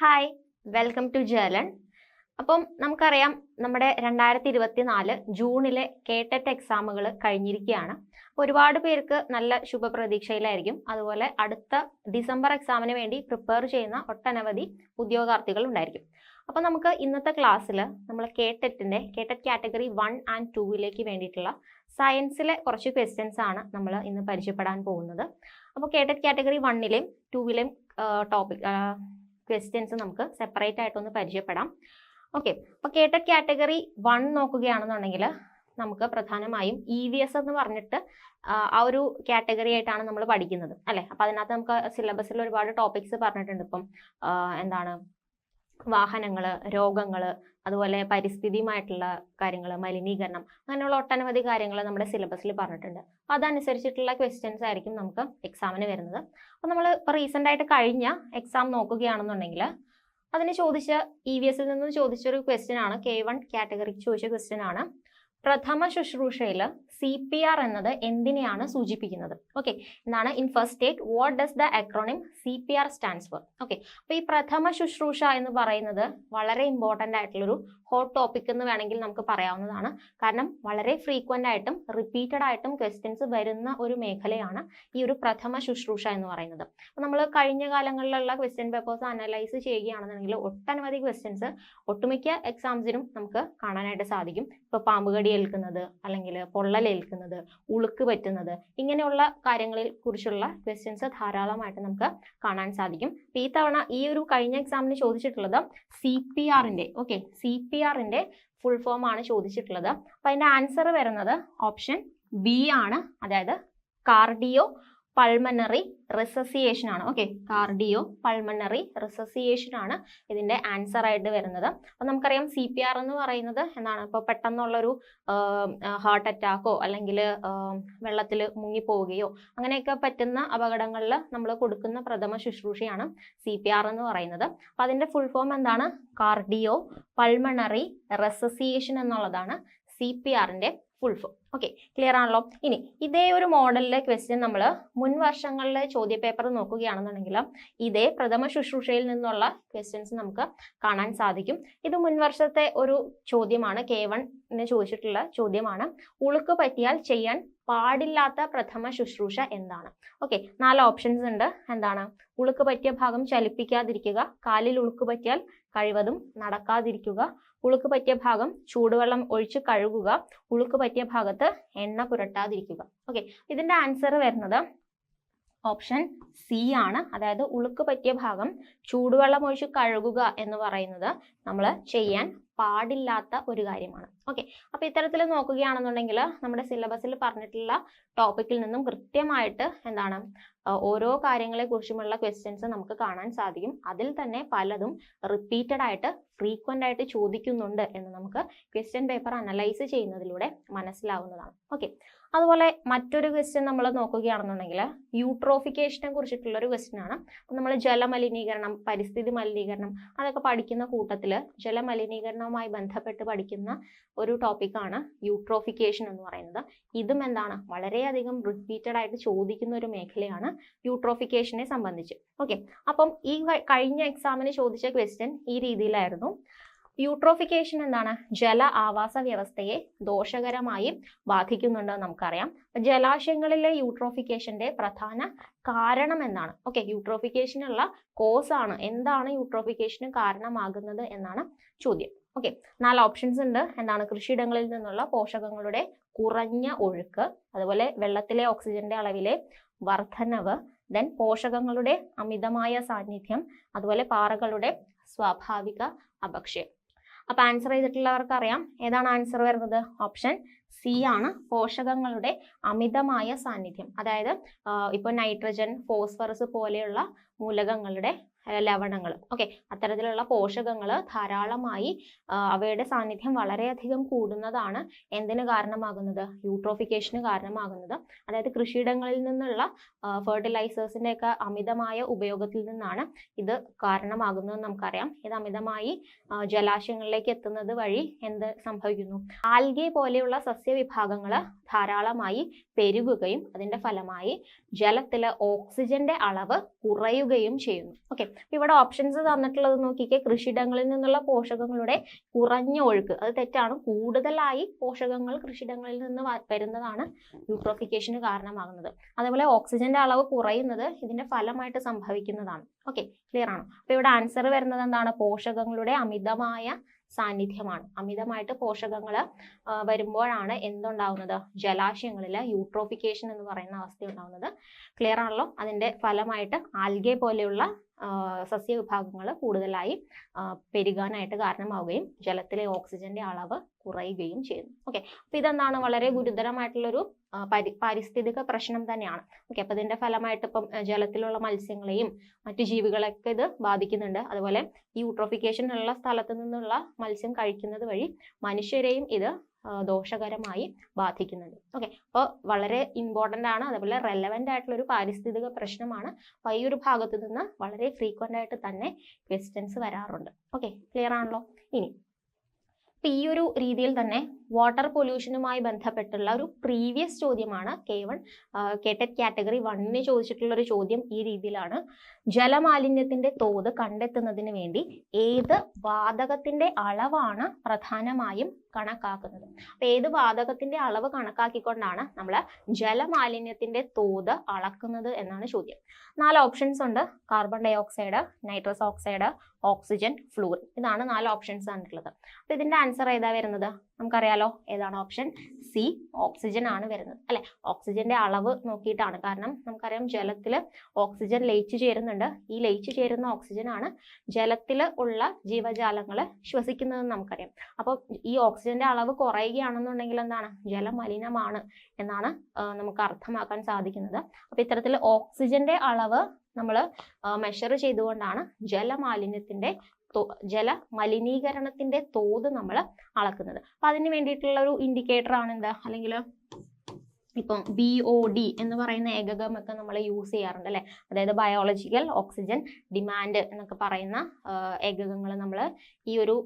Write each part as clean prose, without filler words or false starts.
Hi, welcome to ജേർലൻ. അപ്പം നമുക്കറിയാം നമ്മുടെ 2024 ജൂണിലെ കേട്ടറ്റ് എക്സാമുകൾ കഴിഞ്ഞിരിക്കുകയാണ്. ഒരുപാട് പേർക്ക് നല്ല ശുഭപ്രതീക്ഷയിലായിരിക്കും. അതുപോലെ അടുത്ത ഡിസംബർ എക്സാമിന് വേണ്ടി പ്രിപ്പയർ ചെയ്യുന്ന ഒട്ടനവധി ഉദ്യോഗാർത്ഥികൾ ഉണ്ടായിരിക്കും. അപ്പോൾ നമുക്ക് ഇന്നത്തെ ക്ലാസ്സിൽ നമ്മൾ കേട്ടറ്റ് കാറ്റഗറി 1 and 2 വേണ്ടിയിട്ടുള്ള സയൻസിലെ കുറച്ച് ക്വസ്റ്റ്യൻസ് ആണ് നമ്മൾ ഇന്ന് പരിചയപ്പെടാൻ പോകുന്നത്. അപ്പോൾ കേട്ടറ്റ് കാറ്റഗറി 1ലെയും 2ലെയും ക്വസ്റ്റ്യൻസ് നമുക്ക് സെപ്പറേറ്റ് ആയിട്ടൊന്ന് പരിചയപ്പെടാം. ഓക്കെ, അപ്പോൾ കേട്ടറ്റ് കാറ്റഗറി 1 നോക്കുകയാണെന്നുണ്ടെങ്കിൽ നമുക്ക് പ്രധാനമായും EVS എന്ന് പറഞ്ഞിട്ട് ആ ഒരു കാറ്റഗറി ആയിട്ടാണ് നമ്മൾ പഠിക്കുന്നത് അല്ലേ. അപ്പോൾ അതിനകത്ത് നമുക്ക് സിലബസിൽ ഒരുപാട് ടോപ്പിക്സ് പറഞ്ഞിട്ടുണ്ട്. ഇപ്പം എന്താണ് വാഹനങ്ങൾ, രോഗങ്ങൾ, അതുപോലെ പരിസ്ഥിതിയുമായിട്ടുള്ള കാര്യങ്ങൾ, മലിനീകരണം, അങ്ങനെയുള്ള ഒട്ടനവധി കാര്യങ്ങൾ നമ്മുടെ സിലബസിൽ പറഞ്ഞിട്ടുണ്ട്. അപ്പോൾ അതനുസരിച്ചിട്ടുള്ള ക്വസ്റ്റ്യൻസ് ആയിരിക്കും നമുക്ക് എക്സാമിന് വരുന്നത്. അപ്പോൾ നമ്മൾ ഇപ്പോൾ റീസെൻ്റ് ആയിട്ട് കഴിഞ്ഞ എക്സാം നോക്കുകയാണെന്നുണ്ടെങ്കിൽ അതിന് ചോദിച്ച EVSൽ നിന്ന് ചോദിച്ചൊരു ക്വസ്റ്റ്യൻ ആണ്, K1 കാറ്റഗറിക്ക് ചോദിച്ച ക്വസ്റ്റ്യൻ ആണ്. പ്രഥമ ശുശ്രൂഷയിൽ CPR എന്നത് എന്തിനെയാണ് സൂചിപ്പിക്കുന്നത്? ഓക്കെ, എന്താണ് in first state what does the acronym CPR stands for? Okay, അപ്പോൾ ഈ പ്രഥമ ശുശ്രൂഷ എന്ന് പറയുന്നത് വളരെ ഇമ്പോർട്ടൻ്റ് ആയിട്ടുള്ളൊരു ഹോട്ട് ടോപ്പിക് എന്ന് വേണമെങ്കിൽ നമുക്ക് പറയാവുന്നതാണ്. കാരണം വളരെ ഫ്രീക്വൻ്റ് ആയിട്ടും റിപ്പീറ്റഡ് ആയിട്ടും ക്വസ്റ്റ്യൻസ് വരുന്ന ഒരു മേഖലയാണ് ഈ ഒരു പ്രഥമ ശുശ്രൂഷ എന്ന് പറയുന്നത്. അപ്പോൾ നമ്മൾ കഴിഞ്ഞ കാലങ്ങളിലുള്ള ക്വസ്റ്റ്യൻ പേപ്പേഴ്സ് അനലൈസ് ചെയ്യുകയാണെന്നുണ്ടെങ്കിൽ ഒട്ടനവധി ക്വസ്റ്റ്യൻസ് ഒട്ടുമിക്ക എക്സാംസിനും നമുക്ക് കാണാനായിട്ട് സാധിക്കും. ഇപ്പോൾ പാമ്പുകടി ഏൽക്കുന്നത്, അല്ലെങ്കിൽ പൊള്ളലേൽക്കുന്നത്, ഉളുക്ക് പറ്റുന്നത്, ഇങ്ങനെയുള്ള കാര്യങ്ങളിൽ കുറിച്ചുള്ള ക്വസ്റ്റ്യൻസ് ധാരാളമായിട്ട് നമുക്ക് കാണാൻ സാധിക്കും. ഈ തവണ ഈ ഒരു കഴിഞ്ഞ എക്സാമിന് ചോദിച്ചിട്ടുള്ളത് CPRന്റെ ഫുൾ ഫോം ആണ് ചോദിച്ചിട്ടുള്ളത്. അപ്പോൾ അതിന്റെ ആൻസർ വരുന്നത് ഓപ്ഷൻ ബി ആണ്, അതായത് കാർഡിയോ പൾമണറി റിസസിയേഷൻ ആണ്. ഓക്കെ, കാർഡിയോ പൾമണറി റിസസിയേഷൻ ആണ് ഇതിന്റെ ആൻസർ ആയിട്ട് വരുന്നത്. അപ്പോൾ നമുക്കറിയാം CPR എന്ന് പറയുന്നത് എന്താണ്, ഇപ്പോൾ പെട്ടെന്നുള്ളൊരു ഹാർട്ട് അറ്റാക്കോ അല്ലെങ്കിൽ വെള്ളത്തിൽ മുങ്ങിപ്പോവുകയോ അങ്ങനെയൊക്കെ പറ്റുന്ന അപകടങ്ങളിൽ നമ്മൾ കൊടുക്കുന്ന പ്രഥമ ശുശ്രൂഷയാണ് CPR എന്ന് പറയുന്നത്. അപ്പോൾ അതിന്റെ ഫുൾ ഫോം എന്താണ്? കാർഡിയോ പൾമണറി റിസസിയേഷൻ എന്നുള്ളതാണ് CPRന്റെ ഫുൾ ഫോം. ഓക്കെ, ക്ലിയർ ആണല്ലോ. ഇനി ഇതേ ഒരു മോഡലിലെ ക്വസ്റ്റ്യൻ നമ്മൾ മുൻ വർഷങ്ങളിലെ ചോദ്യ പേപ്പർ നോക്കുകയാണെന്നുണ്ടെങ്കിൽ ഇതേ പ്രഥമ ശുശ്രൂഷയിൽ നിന്നുള്ള ക്വസ്റ്റ്യൻസ് നമുക്ക് കാണാൻ സാധിക്കും. ഇത് മുൻ വർഷത്തെ ഒരു ചോദ്യമാണ്, K1ന് ചോദിച്ചിട്ടുള്ള ചോദ്യമാണ്. ഉളുക്ക് പറ്റിയാൽ ചെയ്യാൻ പാടില്ലാത്ത പ്രഥമ ശുശ്രൂഷ എന്താണ്? ഓക്കെ, 4 ഓപ്ഷൻസ് ഉണ്ട്. എന്താണ്? ഉളുക്ക് പറ്റിയ ഭാഗം ചലിപ്പിക്കാതിരിക്കുക, കാലിൽ ഉളുക്ക് പറ്റിയാൽ കഴിവതും നടക്കാതിരിക്കുക, ഉളുക്ക് പറ്റിയ ഭാഗം ചൂടുവെള്ളം ഒഴിച്ച് കഴുകുക, ഉളുക്ക് പറ്റിയ ഭാഗത്ത് എണ്ണ പുരട്ടാതിരിക്കുക. ഓക്കെ, ഇതിന്റെ ആൻസർ വരുന്നത് ഓപ്ഷൻ സി ആണ്, അതായത് ഉളുക്ക് പറ്റിയ ഭാഗം ചൂടുവെള്ളം ഒഴിച്ച് കഴുകുക എന്ന് പറയുന്നത് നമ്മൾ ചെയ്യാൻ പാടില്ലാത്ത ഒരു കാര്യമാണ്. ഓക്കെ, അപ്പോൾ ഇത്തരത്തിൽ നോക്കുകയാണെന്നുണ്ടെങ്കിൽ നമ്മുടെ സിലബസിൽ പറഞ്ഞിട്ടുള്ള ടോപ്പിക്കിൽ നിന്നും കൃത്യമായിട്ട് എന്താണ് ഓരോ കാര്യങ്ങളെ കുറിച്ചുമുള്ള ക്വസ്റ്റ്യൻസ് നമുക്ക് കാണാൻ സാധിക്കും. അതിൽ തന്നെ പലതും റിപ്പീറ്റഡ് ആയിട്ട് ഫ്രീക്വൻ്റ് ആയിട്ട് ചോദിക്കുന്നുണ്ട് എന്ന് നമുക്ക് ക്വസ്റ്റ്യൻ പേപ്പർ അനലൈസ് ചെയ്യുന്നതിലൂടെ മനസ്സിലാവുന്നതാണ്. ഓക്കെ, അതുപോലെ മറ്റൊരു ക്വസ്റ്റ്യൻ നമ്മൾ നോക്കുകയാണെന്നുണ്ടെങ്കിൽ യൂട്രോഫിക്കേഷനെ കുറിച്ചിട്ടുള്ള ഒരു ക്വസ്റ്റ്യൻ ആണ്. നമ്മൾ ജലമലിനീകരണം, പരിസ്ഥിതി മലിനീകരണം അതൊക്കെ പഠിക്കുന്ന കൂട്ടത്തിൽ ജലമലിനീകരണവുമായി ബന്ധപ്പെട്ട് പഠിക്കുന്ന ഒരു ടോപ്പിക്കാണ് യൂട്രോഫിക്കേഷൻ എന്ന് പറയുന്നത്. ഇതും എന്താണ് വളരെയധികം റിപ്പീറ്റഡ് ആയിട്ട് ചോദിക്കുന്ന ഒരു മേഖലയാണ് യൂട്രോഫിക്കേഷനെ സംബന്ധിച്ച്. ഓക്കെ, അപ്പം ഈ കഴിഞ്ഞ എക്സാമിന് ചോദിച്ച ക്വസ്റ്റ്യൻ ഈ രീതിയിലായിരുന്നു. യൂട്രോഫിക്കേഷൻ എന്താണ്? ജല ആവാസ വ്യവസ്ഥയെ ദോഷകരമായി ബാധിക്കുന്നുണ്ടെന്ന് നമുക്കറിയാം. ജലാശയങ്ങളിലെ യൂട്രോഫിക്കേഷന്റെ പ്രധാന കാരണം എന്താണ്? ഓക്കെ, യൂട്രോഫിക്കേഷനുള്ള കോസ് ആണ്, എന്താണ് യൂട്രോഫിക്കേഷന് കാരണമാകുന്നത് എന്നാണ് ചോദ്യം. ഓക്കെ, 4 ഓപ്ഷൻസ് ഉണ്ട്. എന്താണ്? കൃഷിയിടങ്ങളിൽ നിന്നുള്ള പോഷകങ്ങളുടെ കുറഞ്ഞ ഒഴുക്ക്, അതുപോലെ വെള്ളത്തിലെ ഓക്സിജന്റെ അളവിലെ വർധനവ്, ദെൻ പോഷകങ്ങളുടെ അമിതമായ സാന്നിധ്യം, അതുപോലെ പാറകളുടെ സ്വാഭാവിക അപക്ഷയം. അപ്പൊ ആൻസർ ചെയ്തിട്ടുള്ളവർക്ക് അറിയാം ഏതാണ് ആൻസർ വരുന്നത്. ഓപ്ഷൻ സി ആണ്, പോഷകങ്ങളുടെ അമിതമായ സാന്നിധ്യം. അതായത് ഇപ്പൊ നൈട്രജൻ, ഫോസ്ഫറസ് പോലെയുള്ള മൂലകങ്ങളുടെ ലവണങ്ങൾ, ഓക്കെ, അത്തരത്തിലുള്ള പോഷകങ്ങൾ ധാരാളമായി അവയുടെ സാന്നിധ്യം വളരെയധികം കൂടുന്നതാണ് എന്തിന് കാരണമാകുന്നത്? യൂട്രോഫിക്കേഷന് കാരണമാകുന്നത്. അതായത് കൃഷിയിടങ്ങളിൽ നിന്നുള്ള ഫെർട്ടിലൈസേഴ്സിന്റെ ഒക്കെ അമിതമായ ഉപയോഗത്തിൽ നിന്നാണ് ഇത് കാരണമാകുന്നതെന്ന് നമുക്കറിയാം. ഇത് അമിതമായി ജലാശയങ്ങളിലേക്ക് എത്തുന്നത് വഴി എന്ത് സംഭവിക്കുന്നു? ആൽഗെ പോലെയുള്ള സസ്യവിഭാഗങ്ങൾ ധാരാളമായി പെരുകുകയും അതിന്റെ ഫലമായി ജലത്തിലെ ഓക്സിജന്റെ അളവ് കുറയുകയും ചെയ്യുന്നു. ഓക്കെ, ഇവിടെ ഓപ്ഷൻസ് തന്നിട്ടുള്ളത് നോക്കിക്കേ, കൃഷിയിടങ്ങളിൽ നിന്നുള്ള പോഷകങ്ങളുടെ കുറഞ്ഞ ഒഴുക്ക്, അത് തെറ്റാണ്. കൂടുതലായി പോഷകങ്ങൾ കൃഷിയിടങ്ങളിൽ നിന്ന് വരുന്നതാണ് യൂട്രോഫിക്കേഷന് കാരണമാകുന്നത്. അതേപോലെ ഓക്സിജന്റെ അളവ് കുറയുന്നത് ഇതിന്റെ ഫലമായിട്ട് സംഭവിക്കുന്നതാണ്. ഓക്കെ, ക്ലിയർ ആണോ? അപ്പൊ ഇവിടെ ആൻസർ വരുന്നത് എന്താണ്? പോഷകങ്ങളുടെ അമിതമായ സാന്നിധ്യമാണ്. അമിതമായിട്ട് പോഷകങ്ങൾ വരുമ്പോഴാണ് എന്തുണ്ടാവുന്നത്? ജലാശയങ്ങളിൽ യൂട്രോഫിക്കേഷൻ എന്ന് പറയുന്ന അവസ്ഥ ഉണ്ടാവുന്നത്. ക്ലിയർ ആണല്ലോ? അതിന്റെ ഫലമായിട്ട് ആൽഗെ പോലെയുള്ള സസ്യവിഭാഗങ്ങൾ കൂടുതലായി പെരുകാനായിട്ട് കാരണമാവുകയും ജലത്തിലെ ഓക്സിജന്റെ അളവ് കുറയുകയും ചെയ്യുന്നു. ഓക്കെ, അപ്പൊ ഇതെന്താണ്? വളരെ ഗുരുതരമായിട്ടുള്ളൊരു പാരിസ്ഥിതിക പ്രശ്നം തന്നെയാണ്. ഓക്കെ, അപ്പൊ ഇതിന്റെ ഫലമായിട്ട് ഇപ്പം ജലത്തിലുള്ള മത്സ്യങ്ങളെയും മറ്റു ജീവികളെയൊക്കെ ഇത് ബാധിക്കുന്നുണ്ട്. അതുപോലെ ഈ യൂട്രോഫിക്കേഷൻ ഉള്ള സ്ഥലത്ത് നിന്നുള്ള മത്സ്യം കഴിക്കുന്നത് വഴി മനുഷ്യരെയും ഇത് ദോഷകരമായി ബാധിക്കുന്നുണ്ട്. ഓക്കെ, അപ്പോൾ വളരെ ഇമ്പോർട്ടൻ്റ് ആണ്, അതുപോലെ റെലവൻ്റ് ആയിട്ടുള്ള ഒരു പാരിസ്ഥിതിക പ്രശ്നമാണ്. അപ്പോൾ ഈ ഒരു ഭാഗത്ത് നിന്ന് വളരെ ഫ്രീക്വൻ്റ് ആയിട്ട് തന്നെ ക്വസ്റ്റ്യൻസ് വരാറുണ്ട്. ഓക്കെ, ക്ലിയർ ആണല്ലോ? ഇനി ഈ ഒരു രീതിയിൽ തന്നെ വാട്ടർ പൊല്യൂഷനുമായി ബന്ധപ്പെട്ടുള്ള ഒരു പ്രീവിയസ് ചോദ്യമാണ് K1 കേട്ടറ്റ് കാറ്റഗറി 1 ചോദിച്ചിട്ടുള്ള ഒരു ചോദ്യം ഈ രീതിയിലാണ്. ജലമാലിന്യത്തിന്റെ തോത് കണ്ടെത്തുന്നതിന് വേണ്ടി ഏത് വാതകത്തിന്റെ അളവാണ് പ്രധാനമായും കണക്കാക്കുന്നത്? അപ്പൊ ഏത് വാതകത്തിന്റെ അളവ് കണക്കാക്കിക്കൊണ്ടാണ് നമ്മൾ ജലമാലിന്യത്തിന്റെ തോത് അളക്കുന്നത് എന്നാണ് ചോദ്യം. 4 ഓപ്ഷൻസ് ഉണ്ട്. Carbon dioxide, nitrous oxide, oxygen, fluorine. ഇതാണ് 4 ഓപ്ഷൻസ് ആണുള്ളത്. അപ്പൊ ഇതിന്റെ ആൻസർ ഏതാ വരുന്നത്? നമുക്കറിയാലോ ഏതാണ്? ഓപ്ഷൻ സി, ഓക്സിജൻ ആണ് വരുന്നത് അല്ലെ. ഓക്സിജന്റെ അളവ് നോക്കിയിട്ടാണ്. കാരണം നമുക്കറിയാം ജലത്തിൽ ഓക്സിജൻ ലയിച്ചു ചേരുന്നുണ്ട്. ഈ ലയിച്ചു ചേരുന്ന ഓക്സിജൻ ആണ് ജലത്തിൽ ഉള്ള ജീവജാലങ്ങൾ ശ്വസിക്കുന്നതെന്ന് നമുക്കറിയാം. അപ്പോൾ ഈ ഓക്സിജന്റെ അളവ് കുറയുകയാണെന്നുണ്ടെങ്കിൽ എന്താണ്? ജലം മലിനമാണ് എന്നാണ് നമുക്ക് അർത്ഥമാക്കാൻ സാധിക്കുന്നത്. അപ്പൊ ഇത്തരത്തിൽ ഓക്സിജന്റെ അളവ് നമ്മൾ മെഷർ ചെയ്തുകൊണ്ടാണ് ജലമലിനീകരണത്തിന്റെ തോത് നമ്മൾ അളക്കുന്നത്. അപ്പൊ അതിന് വേണ്ടിയിട്ടുള്ള ഒരു ഇൻഡിക്കേറ്റർ ആണ് എന്താ, അല്ലെങ്കിൽ ഇപ്പം BOD എന്ന് പറയുന്ന ഏകകമൊക്കെ നമ്മൾ യൂസ് ചെയ്യാറുണ്ട് അല്ലെ. അതായത് ബയോളജിക്കൽ ഓക്സിജൻ ഡിമാൻഡ് എന്നൊക്കെ പറയുന്ന ഏകകങ്ങൾ നമ്മൾ ഈ ഒരു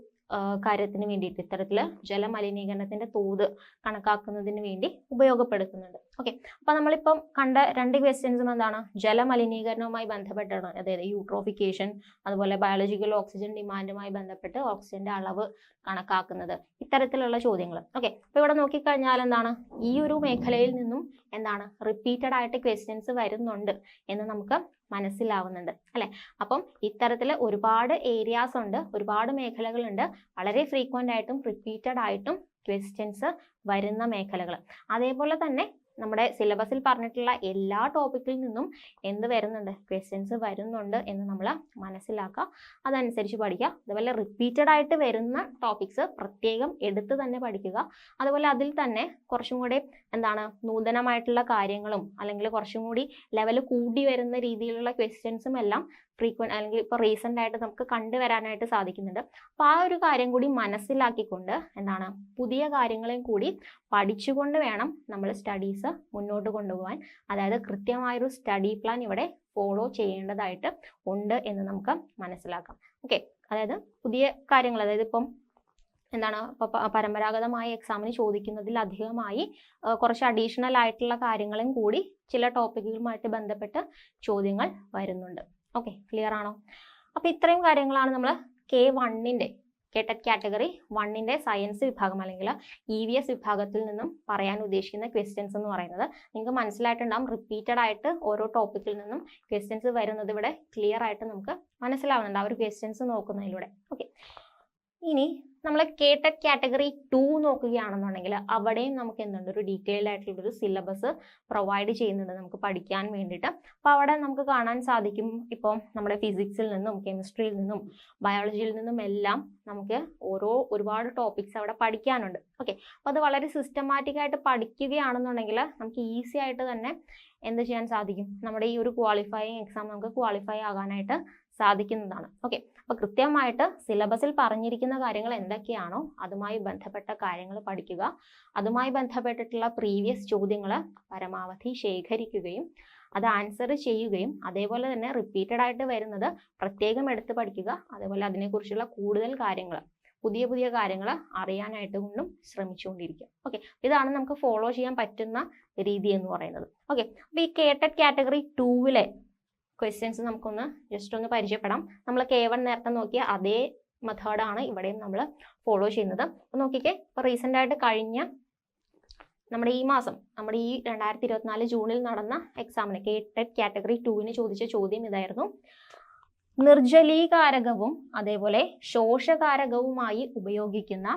കാര്യത്തിന് വേണ്ടിയിട്ട്, ഇത്തരത്തില് ജലമലിനീകരണത്തിന്റെ തോത് കണക്കാക്കുന്നതിന് വേണ്ടി ഉപയോഗപ്പെടുത്തുന്നുണ്ട്. ഓക്കെ, അപ്പൊ നമ്മളിപ്പം കണ്ട 2 ക്വസ്റ്റ്യൻസും എന്താണ്? ജലമലിനീകരണവുമായി ബന്ധപ്പെട്ടാണ്. അതായത് യൂട്രോഫിക്കേഷൻ, അതുപോലെ ബയോളജിക്കൽ ഓക്സിജൻ ഡിമാൻഡുമായി ബന്ധപ്പെട്ട് ഓക്സിജന്റെ അളവ് കണക്കാക്കുന്നത്, ഇത്തരത്തിലുള്ള ചോദ്യങ്ങൾ. ഓക്കെ, അപ്പൊ ഇവിടെ നോക്കിക്കഴിഞ്ഞാൽ എന്താണ്? ഈ ഒരു മേഖലയിൽ നിന്നും എന്താണ് റിപ്പീറ്റഡ് ആയിട്ട് ക്വസ്റ്റ്യൻസ് വരുന്നുണ്ട് എന്ന് നമുക്ക് മനസ്സിലാവുന്നുണ്ട് അല്ലെ. അപ്പം ഇത്തരത്തിൽ ഒരുപാട് ഏരിയാസ് ഉണ്ട്, ഒരുപാട് മേഖലകളുണ്ട്, വളരെ ഫ്രീക്വന്റ് ആയിട്ടും റിപ്പീറ്റഡ് ആയിട്ടും ക്വസ്റ്റ്യൻസ് വരുന്ന മേഖലകൾ. അതേപോലെ തന്നെ നമ്മുടെ സിലബസിൽ പറഞ്ഞിട്ടുള്ള എല്ലാ ടോപ്പിക്കിൽ നിന്നും എന്ത് വരുന്നുണ്ട്? ക്വസ്റ്റ്യൻസ് വരുന്നുണ്ട് എന്ന് നമ്മൾ മനസ്സിലാക്കുക, അതനുസരിച്ച് പഠിക്കുക. അതുപോലെ റിപ്പീറ്റഡ് ആയിട്ട് വരുന്ന ടോപ്പിക്സ് പ്രത്യേകം എടുത്ത് തന്നെ പഠിക്കുക. അതുപോലെ അതിൽ തന്നെ കുറച്ചും കൂടി എന്താണ് നൂതനമായിട്ടുള്ള കാര്യങ്ങളും അല്ലെങ്കിൽ കുറച്ചും കൂടി ലെവൽ കൂടി വരുന്ന രീതിയിലുള്ള ക്വസ്റ്റ്യൻസും എല്ലാം ഫ്രീക്വന്റ് അല്ലെങ്കിൽ ഇപ്പോൾ റീസെന്റ് ആയിട്ട് നമുക്ക് കണ്ടുവരാനായിട്ട് സാധിക്കുന്നുണ്ട്. അപ്പൊ ആ ഒരു കാര്യം കൂടി മനസ്സിലാക്കിക്കൊണ്ട് എന്താണ് പുതിയ കാര്യങ്ങളെയും കൂടി പഠിച്ചുകൊണ്ട് വേണം നമ്മൾ സ്റ്റഡീസ് മുന്നോട്ട് കൊണ്ടുപോകാൻ. അതായത് കൃത്യമായൊരു സ്റ്റഡി പ്ലാൻ ഇവിടെ ഫോളോ ചെയ്യേണ്ടതായിട്ട് ഉണ്ട് എന്ന് നമുക്ക് മനസ്സിലാക്കാം. ഓക്കെ, അതായത് പുതിയ കാര്യങ്ങൾ, അതായത് ഇപ്പം എന്താണ് പരമ്പരാഗതമായ എക്സാമിന് ചോദിക്കുന്നതിൽ അധികമായി കുറച്ച് അഡീഷണൽ ആയിട്ടുള്ള കാര്യങ്ങളും കൂടി ചില ടോപ്പിക്കുകളുമായിട്ട് ബന്ധപ്പെട്ട് ചോദ്യങ്ങൾ വരുന്നുണ്ട്. ഓക്കെ, ക്ലിയർ ആണോ? അപ്പൊ ഇത്രയും കാര്യങ്ങളാണ് നമ്മൾ K1 കേട്ടറ്റ് കാറ്റഗറി 1 സയൻസ് വിഭാഗം അല്ലെങ്കിൽ EVS വിഭാഗത്തിൽ നിന്നും പറയാൻ ഉദ്ദേശിക്കുന്ന ക്വസ്റ്റ്യൻസ് എന്ന് പറയുന്നത്. നിങ്ങൾക്ക് മനസ്സിലായിട്ടുണ്ടാകും, റിപ്പീറ്റഡ് ആയിട്ട് ഓരോ ടോപ്പിക്കിൽ നിന്നും ക്വസ്റ്റ്യൻസ് വരുന്നത് ഇവിടെ ക്ലിയർ ആയിട്ട് നമുക്ക് മനസ്സിലാവുന്നുണ്ട് ആ ഒരു ക്വസ്റ്റ്യൻസ് നോക്കുന്നതിലൂടെ. ഓക്കെ, ഇനി നമ്മൾ കേട്ടറ്റ് കാറ്റഗറി 2 നോക്കുകയാണെന്നുണ്ടെങ്കിൽ അവിടെയും നമുക്ക് എന്തുണ്ട്? ഒരു ഡീറ്റെയിൽഡ് ആയിട്ടുള്ളൊരു സിലബസ് പ്രൊവൈഡ് ചെയ്യുന്നുണ്ട് നമുക്ക് പഠിക്കാൻ വേണ്ടിയിട്ട്. അപ്പോൾ അവിടെ നമുക്ക് കാണാൻ സാധിക്കും, ഇപ്പോൾ നമ്മുടെ ഫിസിക്സിൽ നിന്നും കെമിസ്ട്രിയിൽ നിന്നും ബയോളജിയിൽ നിന്നും എല്ലാം നമുക്ക് ഒരുപാട് ടോപ്പിക്സ് അവിടെ പഠിക്കാനുണ്ട്. ഓക്കെ, അപ്പോൾ അത് വളരെ സിസ്റ്റമാറ്റിക് ആയിട്ട് പഠിക്കുകയാണെന്നുണ്ടെങ്കിൽ നമുക്ക് ഈസി ആയിട്ട് തന്നെ എന്ത് ചെയ്യാൻ സാധിക്കും? നമ്മുടെ ഈ ഒരു ക്വാളിഫയിങ് എക്സാം നമുക്ക് ക്വാളിഫൈ ആകാനായിട്ട് സാധിക്കുന്നതാണ്. ഓക്കെ, അപ്പൊ കൃത്യമായിട്ട് സിലബസിൽ പറഞ്ഞിരിക്കുന്ന കാര്യങ്ങൾ എന്തൊക്കെയാണോ അതുമായി ബന്ധപ്പെട്ട കാര്യങ്ങൾ പഠിക്കുക. അതുമായി ബന്ധപ്പെട്ടിട്ടുള്ള പ്രീവിയസ് ചോദ്യങ്ങൾ പരമാവധി ശേഖരിക്കുകയും അത് ആൻസർ ചെയ്യുകയും അതേപോലെ തന്നെ റിപ്പീറ്റഡ് ആയിട്ട് വരുന്നത് പ്രത്യേകം എടുത്ത് പഠിക്കുക. അതേപോലെ അതിനെക്കുറിച്ചുള്ള കൂടുതൽ കാര്യങ്ങൾ, പുതിയ പുതിയ കാര്യങ്ങൾ അറിയാനായിട്ട് കൊണ്ടും ശ്രമിച്ചുകൊണ്ടിരിക്കുക. ഓക്കെ, ഇതാണ് നമുക്ക് ഫോളോ ചെയ്യാൻ പറ്റുന്ന രീതി എന്ന് പറയുന്നത്. ഓക്കെ, അപ്പൊ ഈ കേട്ടറ്റ് കാറ്റഗറി 2 ക്വസ്റ്റ്യൻസ് നമുക്കൊന്ന് ജസ്റ്റ് ഒന്ന് പരിചയപ്പെടാം. നമ്മൾ K1 നേരത്തെ നോക്കിയ അതേ മെത്തേഡാണ് ഇവിടെയും നമ്മൾ ഫോളോ ചെയ്യുന്നത്. അപ്പോൾ നോക്കിക്കേ, ഇപ്പോൾ റീസെൻ്റ് ആയിട്ട് കഴിഞ്ഞ നമ്മുടെ ഈ മാസം, നമ്മുടെ ഈ 2024 ജൂണിൽ നടന്ന എക്സാമിന് KTET കാറ്റഗറി 2 ചോദിച്ച ചോദ്യം ഇതായിരുന്നു: നിർജ്ജലീകാരകവും അതേപോലെ ശോഷകാരകവുമായി ഉപയോഗിക്കുന്ന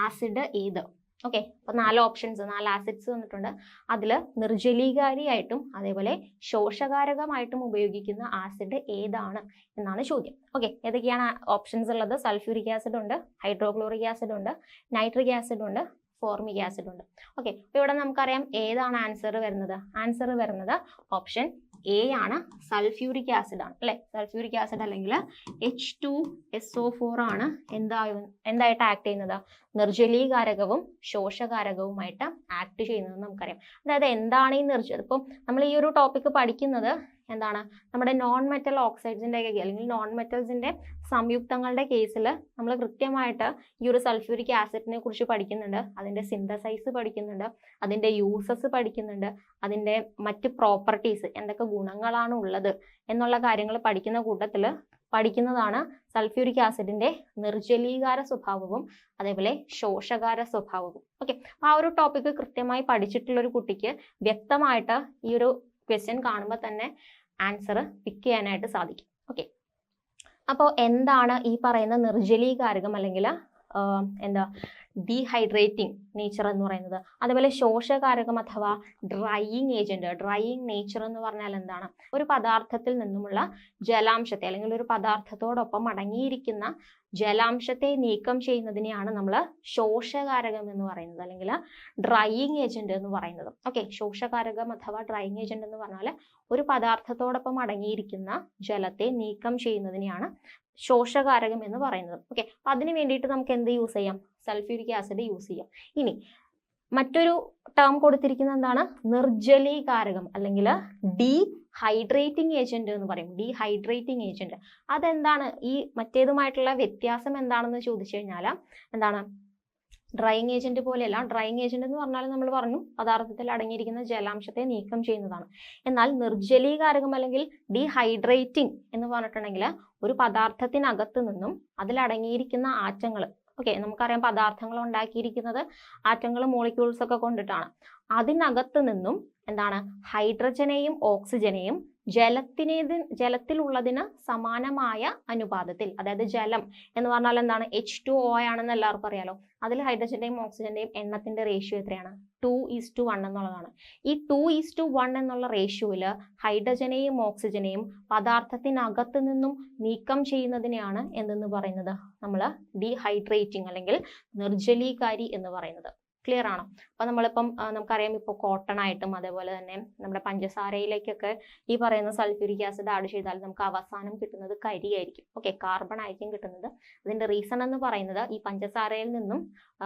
ആസിഡ് ഏത്? ഓക്കെ, അപ്പോൾ 4 ഓപ്ഷൻസ്, 4 ആസിഡ്സ് വന്നിട്ടുണ്ട്. അതിൽ നിർജ്ജലീകാരിയായിട്ടും അതേപോലെ ശോഷകാരകമായിട്ടും ഉപയോഗിക്കുന്ന ആസിഡ് ഏതാണ് എന്നാണ് ചോദ്യം. ഓക്കെ, ഏതൊക്കെയാണ് ഓപ്ഷൻസ് ഉള്ളത്? സൾഫ്യൂരിക് ആസിഡ് ഉണ്ട്, ഹൈഡ്രോക്ലോറിക് ആസിഡ് ഉണ്ട്, നൈട്രിക് ആസിഡ് ഉണ്ട്, ഫോർമിക് ആസിഡ് ഉണ്ട്. ഓക്കെ, അപ്പോൾ ഇവിടെ നമുക്കറിയാം ഏതാണ് ആൻസർ വരുന്നത്. ആൻസർ വരുന്നത് ഓപ്ഷൻ എ ആണ്, സൾഫ്യൂരിക് ആസിഡ് ആണ് അല്ലെ. സൾഫ്യൂരിക് ആസിഡ് അല്ലെങ്കിൽ H2SO4 ആണ് എന്തായിട്ട് ആക്ട് ചെയ്യുന്നത്? നിർജ്ജലീകാരകവും ശോഷകാരകവുമായിട്ട് ആക്ട് ചെയ്യുന്നത് നമുക്കറിയാം. അതായത് എന്താണ് ഈ ഇപ്പം നമ്മൾ ഈ ഒരു ടോപ്പിക് പഠിക്കുന്നത് എന്താണ്? നമ്മുടെ നോൺ മെറ്റൽ ഓക്സൈഡ്സിന്റെ അല്ലെങ്കിൽ നോൺ മെറ്റൽസിന്റെ സംയുക്തങ്ങളുടെ കേസിൽ നമ്മൾ കൃത്യമായിട്ട് ഈ ഒരു സൾഫ്യൂരിക് ആസിഡിനെ കുറിച്ച് പഠിക്കുന്നുണ്ട്. അതിന്റെ സിന്തസൈസ് പഠിക്കുന്നുണ്ട്, അതിന്റെ യൂസസ് പഠിക്കുന്നുണ്ട്, അതിന്റെ മറ്റ് പ്രോപ്പർട്ടീസ്, എന്തൊക്കെ ഗുണങ്ങളാണ് ഉള്ളത് എന്നുള്ള കാര്യങ്ങൾ പഠിക്കുന്ന കൂട്ടത്തിൽ പഠിക്കുന്നതാണ് സൾഫ്യൂരിക് ആസിഡിന്റെ നിർജ്ജലീകാര സ്വഭാവവും അതേപോലെ ശോഷകാര സ്വഭാവവും. ഓക്കെ, ആ ഒരു ടോപ്പിക് കൃത്യമായി പഠിച്ചിട്ടുള്ള ഒരു കുട്ടിക്ക് വ്യക്തമായിട്ട് ഈ ഒരു ക്വസ്റ്റ്യൻ കാണുമ്പോൾ തന്നെ ആൻസർ പിക്ക് ചെയ്യാനായിട്ട് സാധിക്കും. ഓക്കെ, അപ്പോൾ എന്താണ് ഈ പറയുന്ന നിർജ്ജലീകാരകം അല്ലെങ്കിൽ എന്താ ഡീഹൈഡ്രേറ്റിംഗ് നേച്ചർ എന്ന് പറയുന്നത്? അതേപോലെ ശോഷകാരകം അഥവാ ഡ്രൈയിങ് ഏജന്റ്, ഡ്രൈയിങ് നേച്ചർ എന്ന് പറഞ്ഞാൽ എന്താണ്? ഒരു പദാർത്ഥത്തിൽ നിന്നുമുള്ള ജലാംശത്തെ അല്ലെങ്കിൽ ഒരു പദാർത്ഥത്തോടൊപ്പം അടങ്ങിയിരിക്കുന്ന ജലാംശത്തെ നീക്കം ചെയ്യുന്നതിനെയാണ് നമ്മൾ ശോഷകാരകം എന്ന് പറയുന്നത് അല്ലെങ്കിൽ ഡ്രൈയിങ് ഏജന്റ് എന്ന് പറയുന്നത്. ഓക്കെ, ശോഷകാരകം അഥവാ ഡ്രൈയിങ് ഏജന്റ് എന്ന് പറഞ്ഞാൽ ഒരു പദാർത്ഥത്തോടൊപ്പം അടങ്ങിയിരിക്കുന്ന ജലത്തെ നീക്കം ചെയ്യുന്നതിനെയാണ് ശോഷകാരകം എന്ന് പറയുന്നത്. ഓക്കെ, അപ്പൊ അതിന് വേണ്ടിയിട്ട് നമുക്ക് എന്ത് യൂസ് ചെയ്യാം? സൾഫ്യൂരിക് ആസിഡ് യൂസ് ചെയ്യാം. ഇനി മറ്റൊരു ടേം കൊടുത്തിരിക്കുന്നത് എന്താണ്? നിർജ്ജലീകാരകം അല്ലെങ്കിൽ ഡീഹൈഡ്രേറ്റിംഗ് ഏജന്റ് എന്ന് പറയും. ഡീഹൈഡ്രേറ്റിംഗ് ഏജന്റ് അതെന്താണ്? ഈ മറ്റേതുമായിട്ടുള്ള വ്യത്യാസം എന്താണെന്ന് ചോദിച്ചു കഴിഞ്ഞാൽ എന്താണ്? ഡ്രൈയിങ് ഏജന്റ് പോലെയല്ല. ഡ്രൈയിങ് ഏജന്റ് എന്ന് പറഞ്ഞാൽ നമ്മൾ പറഞ്ഞു പദാർത്ഥത്തിൽ അടങ്ങിയിരിക്കുന്ന ജലാംശത്തെ നീക്കം ചെയ്യുന്നതാണ്. എന്നാൽ നിർജ്ജലീകാരകം അല്ലെങ്കിൽ ഡീഹൈഡ്രേറ്റിംഗ് എന്ന് പറഞ്ഞിട്ടുണ്ടെങ്കിൽ ഒരു പദാർത്ഥത്തിനകത്ത് നിന്നും അതിലടങ്ങിയിരിക്കുന്ന ആറ്റങ്ങൾ, ഓക്കെ, നമുക്കറിയാം പദാർത്ഥങ്ങൾ ഉണ്ടാക്കിയിരിക്കുന്നത് ആറ്റങ്ങൾ, മോളിക്യൂൾസ് ഒക്കെ കൊണ്ടിട്ടാണ്. അതിനകത്ത് നിന്നും എന്താണ്? ഹൈഡ്രജനെയും ഓക്സിജനെയും ജലത്തിലുള്ളതിന് സമാനമായ അനുപാതത്തിൽ, അതായത് ജലം എന്ന് പറഞ്ഞാൽ എന്താണ്? H2O ആണെന്ന് എല്ലാവർക്കും അറിയാലോ. അതിൽ ഹൈഡ്രജന്റെയും ഓക്സിജന്റെയും എണ്ണത്തിന്റെ റേഷ്യോ എത്രയാണ്? 2:1 എന്നുള്ളതാണ്. ഈ 2:1 എന്നുള്ള റേഷ്യോയിൽ ഹൈഡ്രജനെയും ഓക്സിജനെയും പദാർത്ഥത്തിനകത്ത് നിന്നും നീക്കം ചെയ്യുന്നതിനെയാണ് എന്തെന്ന് പറയുന്നത്? നമ്മൾ ഡീഹൈഡ്രേറ്റിംഗ് അല്ലെങ്കിൽ നിർജ്ജലീകാരി എന്ന് പറയുന്നത്. ക്ലിയർ ആണോ? അപ്പൊ നമ്മളിപ്പം നമുക്കറിയാം ഇപ്പോൾ കോട്ടൺ ആയിട്ടും അതേപോലെ തന്നെ നമ്മുടെ പഞ്ചസാരയിലേക്കൊക്കെ ഈ പറയുന്ന സൾഫ്യൂരിക് ആസിഡ് ആഡ് ചെയ്താൽ നമുക്ക് അവസാനം കിട്ടുന്നത് കരിയായിരിക്കും. ഓക്കെ, കാർബൺ ആയിരിക്കും കിട്ടുന്നത്. അതിന്റെ റീസൺ എന്ന് പറയുന്നത് ഈ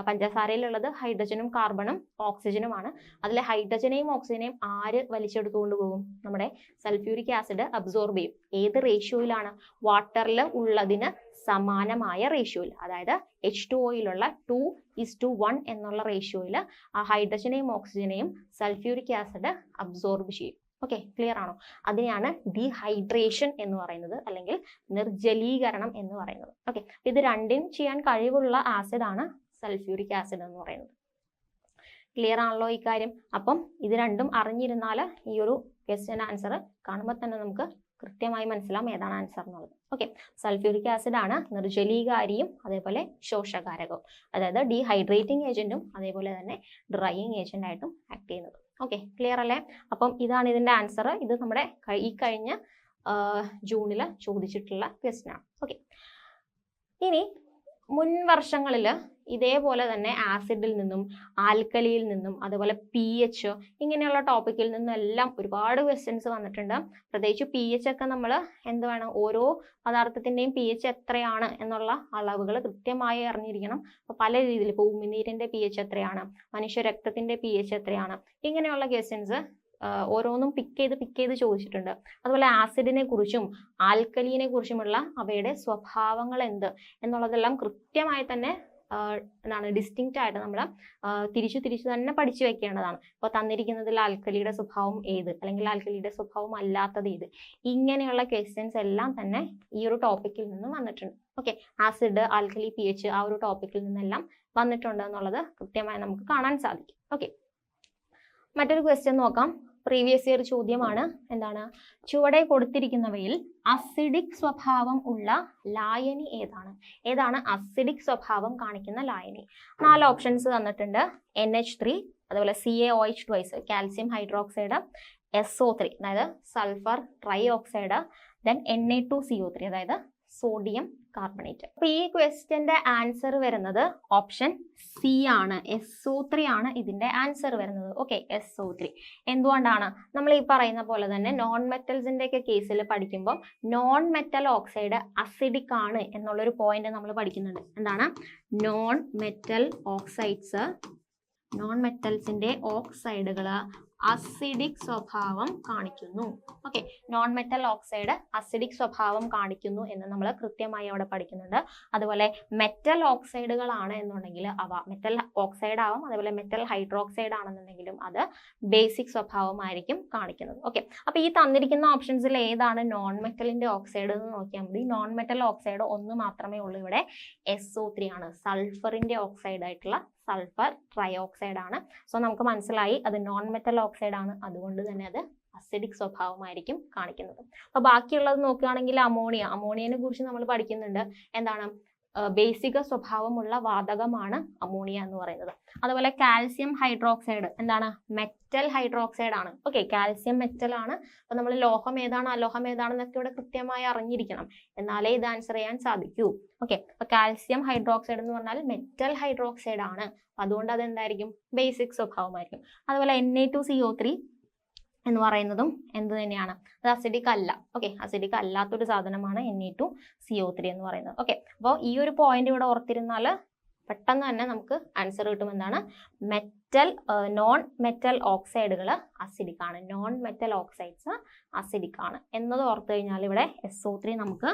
പഞ്ചസാരയിലുള്ളത് ഹൈഡ്രജനും കാർബണും ഓക്സിജനുമാണ്. അതിലെ ഹൈഡ്രജനെയും ഓക്സിജനെയും ആര് വലിച്ചെടുത്തുകൊണ്ട് പോകും? നമ്മുടെ സൾഫ്യൂരിക് ആസിഡ് അബ്സോർബ് ചെയ്യും. ഏത് റേഷ്യോയിലാണ്? വാട്ടറിൽ ഉള്ളതിന് സമാനമായ റേഷ്യോയിൽ, അതായത് H2Oയിലുള്ള 2:1 എന്നുള്ള റേഷ്യോയിൽ ആ ഹൈഡ്രജനെയും ഓക്സിജനെയും സൾഫ്യൂരിക് ആസിഡ് അബ്സോർബ് ചെയ്യും. ഓക്കെ, ക്ലിയർ ആണോ? അതിനെയാണ് ഡീഹൈഡ്രേഷൻ എന്ന് പറയുന്നത് അല്ലെങ്കിൽ നിർജ്ജലീകരണം എന്ന് പറയുന്നത്. ഓക്കെ, ഇത് രണ്ടും ചെയ്യാൻ കഴിവുള്ള ആസിഡാണ് സൾഫ്യൂരിക് ആസിഡ് എന്ന് പറയുന്നത്. ക്ലിയർ ആണല്ലോ ഈ കാര്യം? അപ്പം ഇത് രണ്ടും അറിഞ്ഞിരുന്നാൽ ഈ ഒരു ക്വസ്റ്റ്യൻ ആൻസർ കാണുമ്പോൾ തന്നെ നമുക്ക് കൃത്യമായി മനസ്സിലാവും ഏതാണ് ആൻസർ എന്നുള്ളത്. ഓക്കെ, സൾഫ്യൂരിക് ആസിഡ് ആണ് നിർജ്ജലീകാരിയും അതേപോലെ ശോഷകാരകവും, അതായത് ഡീഹൈഡ്രേറ്റിംഗ് ഏജന്റും അതേപോലെ തന്നെ ഡ്രൈയിങ് ഏജന്റ് ആയിട്ടും ആക്ട് ചെയ്യുന്നത്. ഓക്കെ, ക്ലിയർ അല്ലേ? അപ്പം ഇതാണ് ഇതിന്റെ ആൻസർ. ഇത് നമ്മുടെ ഈ കഴിഞ്ഞ ജൂണിൽ ചോദിച്ചിട്ടുള്ള ക്വസ്റ്റ്യൻ ആണ്. ഓക്കെ, ഇനി മുൻ വർഷങ്ങളിൽ ഇതേപോലെ തന്നെ ആസിഡിൽ നിന്നും ആൽക്കലിയിൽ നിന്നും അതുപോലെ pH ഇങ്ങനെയുള്ള ടോപ്പിക്കിൽ നിന്നും എല്ലാം ഒരുപാട് ക്വസ്റ്റ്യൻസ് വന്നിട്ടുണ്ട്. പ്രത്യേകിച്ച് pH ഒക്കെ നമ്മൾ എന്ത് വേണം? ഓരോ പദാർത്ഥത്തിന്റെയും pH എത്രയാണ് എന്നുള്ള അളവുകൾ കൃത്യമായി അറിഞ്ഞിരിക്കണം. അപ്പോൾ പല രീതിയിൽ ഇപ്പോൾ ഉമിനീരിന്റെ pH എത്രയാണ്, മനുഷ്യ രക്തത്തിന്റെ pH എത്രയാണ്, ഇങ്ങനെയുള്ള ക്വസ്റ്റ്യൻസ് ഓരോന്നും പിക്ക് ചെയ്ത് ചോദിച്ചിട്ടുണ്ട്. അതുപോലെ ആസിഡിനെ കുറിച്ചും ആൽക്കലിനെ കുറിച്ചുമുള്ള അവയുടെ സ്വഭാവങ്ങൾ എന്ത് എന്നുള്ളതെല്ലാം കൃത്യമായി തന്നെ എന്താണ് ഡിസ്റ്റിങ്ക്റ്റ് ആയിട്ട് നമ്മൾ തിരിച്ചു തന്നെ പഠിച്ചു വെക്കേണ്ടതാണ്. ഇപ്പോൾ തന്നിരിക്കുന്നതിൽ ആൽക്കലിയുടെ സ്വഭാവം ഏത്, അല്ലെങ്കിൽ ആൽക്കലിയുടെ സ്വഭാവം അല്ലാത്തത് ഏത്, ഇങ്ങനെയുള്ള ക്വസ്റ്റ്യൻസ് എല്ലാം തന്നെ ഈ ഒരു ടോപ്പിക്കിൽ നിന്നും വന്നിട്ടുണ്ട്. ഓക്കെ, ആസിഡ്, ആൽക്കലി, pH ആ ഒരു ടോപ്പിക്കിൽ നിന്നെല്ലാം വന്നിട്ടുണ്ട് എന്നുള്ളത് കൃത്യമായി നമുക്ക് കാണാൻ സാധിക്കും. ഓക്കെ, മറ്റൊരു ക്വസ്റ്റ്യൻ നോക്കാം. പ്രീവിയസ് ഇയർ ചോദ്യമാണ്. എന്താണ്? ചുവടെ കൊടുത്തിരിക്കുന്നവയിൽ അസിഡിക് സ്വഭാവം ഉള്ള ലായനി ഏതാണ് അസിഡിക് സ്വഭാവം കാണിക്കുന്ന ലായനി? 4 ഓപ്ഷൻസ് തന്നിട്ടുണ്ട്. NH3, അതുപോലെ CaOH2, കാൽസ്യം ഹൈഡ്രോക്സൈഡ്, SO3 അതായത് sulphur try oxide, then Na2CO3 അതായത് സോഡിയം കാർബണേറ്റ്. അപ്പൊ ഈ ക്വസ്റ്റ്യന്റെ ആൻസർ വരുന്നത് ഓപ്ഷൻ സി ആണ്. SO3 ആണ് ഇതിന്റെ ആൻസർ വരുന്നത്. ഓക്കെ, SO3 എന്തുകൊണ്ടാണ്? നമ്മൾ ഈ പറയുന്ന പോലെ തന്നെ നോൺ മെറ്റൽസിന്റെ ഒക്കെ കേസിൽ പഠിക്കുമ്പോൾ നോൺ മെറ്റൽ ഓക്സൈഡ് അസിഡിക് ആണ് എന്നുള്ളൊരു പോയിന്റ് നമ്മൾ പഠിക്കുന്നുണ്ട്. എന്താണ്? നോൺ മെറ്റൽസിന്റെ ഓക്സൈഡുകൾ അസിഡിക് സ്വഭാവം കാണിക്കുന്നു. Okay, non metal oxide acidic സ്വഭാവം കാണിക്കുന്നു എന്ന് നമ്മൾ കൃത്യമായി അവിടെ പഠിക്കുന്നുണ്ട്. അതുപോലെ മെറ്റൽ ഓക്സൈഡുകളാണ് എന്നുണ്ടെങ്കിൽ അവ മെറ്റൽ ഓക്സൈഡ് ആവും, അതുപോലെ മെറ്റൽ ഹൈഡ്രോക്സൈഡ് ആണെന്നുണ്ടെങ്കിലും അത് ബേസിക് സ്വഭാവമായിരിക്കും കാണിക്കുന്നത്. ഓക്കെ, അപ്പൊ ഈ തന്നിരിക്കുന്ന ഓപ്ഷൻസിൽ ഏതാണ് നോൺ മെറ്റലിന്റെ ഓക്സൈഡ് എന്ന് നോക്കിയാൽ മതി. നോൺ മെറ്റൽ ഓക്സൈഡ് ഒന്ന് മാത്രമേ ഉള്ളൂ ഇവിടെ, SO3 ആണ്. സൾഫറിന്റെ ഓക്സൈഡ് ആയിട്ടുള്ള സൾഫർ ട്രയോക്സൈഡ് ആണ്. സോ നമുക്ക് മനസ്സിലായി അത് നോൺ മെറ്റൽ ഓക്സൈഡ് ആണ്, അതുകൊണ്ട് തന്നെ അത് അസിഡിക് സ്വഭാവമായിരിക്കും കാണിക്കുന്നത്. അപ്പൊ ബാക്കിയുള്ളത് നോക്കുകയാണെങ്കിൽ അമോണിയനെ കുറിച്ച് നമ്മൾ പഠിക്കുന്നുണ്ട്. എന്താണ്? ബേസിക സ്വഭാവമുള്ള വാതകമാണ് അമോണിയ എന്ന് പറയുന്നത്. അതുപോലെ കാൽസ്യം ഹൈഡ്രോക്സൈഡ് എന്താണ്? മെറ്റൽ ഹൈഡ്രോക്സൈഡ് ആണ്. ഓക്കെ, കാൽസ്യം മെറ്റൽ ആണ്. അപ്പൊ നമ്മൾ ലോഹം ഏതാണ് അലോഹം ഏതാണെന്നൊക്കെ ഇവിടെ കൃത്യമായി അറിഞ്ഞിരിക്കണം, എന്നാലേ ഇത് ആൻസർ ചെയ്യാൻ സാധിക്കൂ. ഓക്കെ, അപ്പൊ കാൽസ്യം ഹൈഡ്രോക്സൈഡ് എന്ന് പറഞ്ഞാൽ മെറ്റൽ ഹൈഡ്രോക്സൈഡ് ആണ്, അതുകൊണ്ട് അത് എന്തായിരിക്കും? ബേസിക് സ്വഭാവമായിരിക്കും. അതുപോലെ Na2CO3 എന്ന് പറയുന്നതും എന്ത് തന്നെയാണ്? അത് അസിഡിക് അല്ല. ഓക്കെ, അസിഡിക് അല്ലാത്തൊരു സാധനമാണ് Na2CO3 എന്ന് പറയുന്നത്. ഓക്കെ, അപ്പോൾ ഈ ഒരു പോയിന്റ് ഇവിടെ ഓർത്തിരുന്നാൽ പെട്ടെന്ന് തന്നെ നമുക്ക് ആൻസർ കിട്ടും. എന്താണ്? നോൺ മെറ്റൽ ഓക്സൈഡുകൾ അസിഡിക് ആണ്, നോൺ മെറ്റൽ ഓക്സൈഡ്സ് അസിഡിക് ആണ് എന്നത് ഓർത്തു കഴിഞ്ഞാൽ ഇവിടെ SO3 നമുക്ക്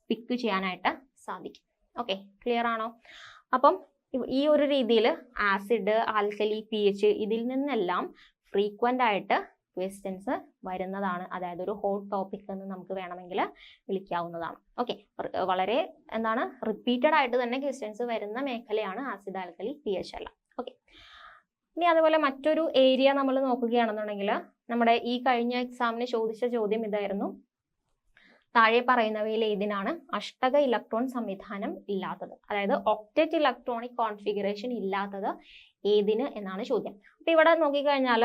പിക്ക് ചെയ്യാനായിട്ട് സാധിക്കും. ഓക്കെ, ക്ലിയർ ആണോ? അപ്പം ഈ ഒരു രീതിയിൽ ആസിഡ്, ആൽക്കലി, pH ഇതിൽ നിന്നെല്ലാം ഫ്രീക്വന്റ് ആയിട്ട് ക്വസ്റ്റ്യൻസ് വരുന്നതാണ്. അതായത് ഒരു ഹോട്ട് ടോപ്പിക് എന്ന് നമുക്ക് വേണമെങ്കിൽ വിളിക്കാവുന്നതാണ്. ഓക്കെ, വളരെ എന്താണ് റിപ്പീറ്റഡ് ആയിട്ട് തന്നെ ക്വസ്റ്റ്യൻസ് വരുന്ന മേഖലയാണ് ആസിഡ്, ആൽക്കലി, pH എല്ലാം. ഓക്കെ, ഇനി അതുപോലെ മറ്റൊരു ഏരിയ നമ്മൾ നോക്കുകയാണെന്നുണ്ടെങ്കിൽ നമ്മുടെ ഈ കഴിഞ്ഞ എക്സാമിന് ചോദിച്ച ചോദ്യം ഇതായിരുന്നു. താഴെ പറയുന്നവയിൽ ഏതിനാണ് അഷ്ടക ഇലക്ട്രോൺ സംവിധാനം ഇല്ലാത്തത്? അതായത് ഒക്ടറ്റ് ഇലക്ട്രോണിക് കോൺഫിഗറേഷൻ ഇല്ലാത്തത് ഏതിന് എന്നാണ് ചോദ്യം. അപ്പൊ ഇവിടെ നോക്കിക്കഴിഞ്ഞാൽ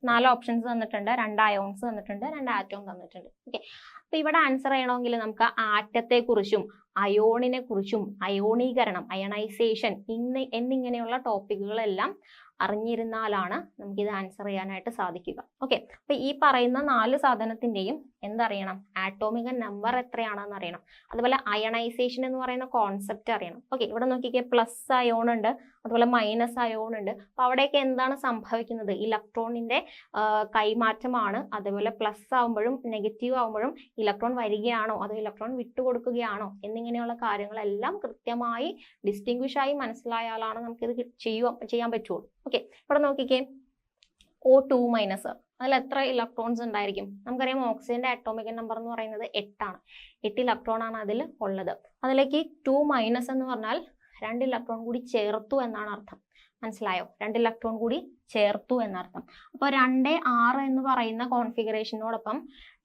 4 ഓപ്ഷൻസ് തന്നിട്ടുണ്ട്, 2 അയോൺസ് തന്നിട്ടുണ്ട്, 2 ആറ്റം തന്നിട്ടുണ്ട്. ഓക്കെ, അപ്പൊ ഇവിടെ ആൻസർ ചെയ്യണമെങ്കിൽ നമുക്ക് ആറ്റത്തെ കുറിച്ചും അയോണിനെ കുറിച്ചും അയോണീകരണം, അയണൈസേഷൻ എന്നിങ്ങനെയുള്ള ടോപ്പിക്കുകളെല്ലാം അറിഞ്ഞിരുന്നാലാണ് നമുക്ക് ഇത് ആൻസർ ചെയ്യാനായിട്ട് സാധിക്കുക. ഓക്കെ, അപ്പൊ ഈ പറയുന്ന 4 സാധനത്തിന്റെയും എന്തറിയണം? ആറ്റോമിക നമ്പർ എത്രയാണെന്ന് അറിയണം. അതുപോലെ അയണൈസേഷൻ എന്ന് പറയുന്ന കോൺസെപ്റ്റ് അറിയണം. ഓക്കെ, ഇവിടെ നോക്കിക്കേ, പ്ലസ് അയോൺ ഉണ്ട്, അതുപോലെ മൈനസ് അയോൺ ഉണ്ട്. അപ്പൊ അവിടെയൊക്കെ എന്താണ് സംഭവിക്കുന്നത്? ഇലക്ട്രോണിന്റെ കൈമാറ്റമാണ്. അതുപോലെ പ്ലസ് ആവുമ്പോഴും നെഗറ്റീവ് ആവുമ്പോഴും ഇലക്ട്രോൺ വരികയാണോ അതോ ഇലക്ട്രോൺ വിട്ടുകൊടുക്കുകയാണോ എന്നിങ്ങനെയുള്ള കാര്യങ്ങളെല്ലാം കൃത്യമായി ഡിസ്റ്റിങ്വിഷ് ആയി മനസ്സിലായാലാണ് നമുക്കിത് ചെയ്യാൻ പറ്റുള്ളൂ. ഓക്കെ, ഇവിടെ നോക്കിക്കേ, O2 മൈനസ്, അതിൽ എത്ര ഇലക്ട്രോൺസ് ഉണ്ടായിരിക്കും? നമുക്കറിയാം ഓക്സിജന്റെ അറ്റോമിക് നമ്പർ എന്ന് പറയുന്നത് 8 ആണ്. 8 ഇലക്ട്രോൺ ആണ് അതിൽ ഉള്ളത്. അതിലേക്ക് 2 മൈനസ് എന്ന് പറഞ്ഞാൽ 2 ഇലക്ട്രോൺ കൂടി ചേർത്തു എന്നാണ് അർത്ഥം. മനസ്സിലായോ? 2 ഇലക്ട്രോൺ കൂടി ചേർത്തു എന്നർത്ഥം. അപ്പോൾ 2, 6 എന്ന് പറയുന്ന കോൺഫിഗറേഷനോടൊപ്പം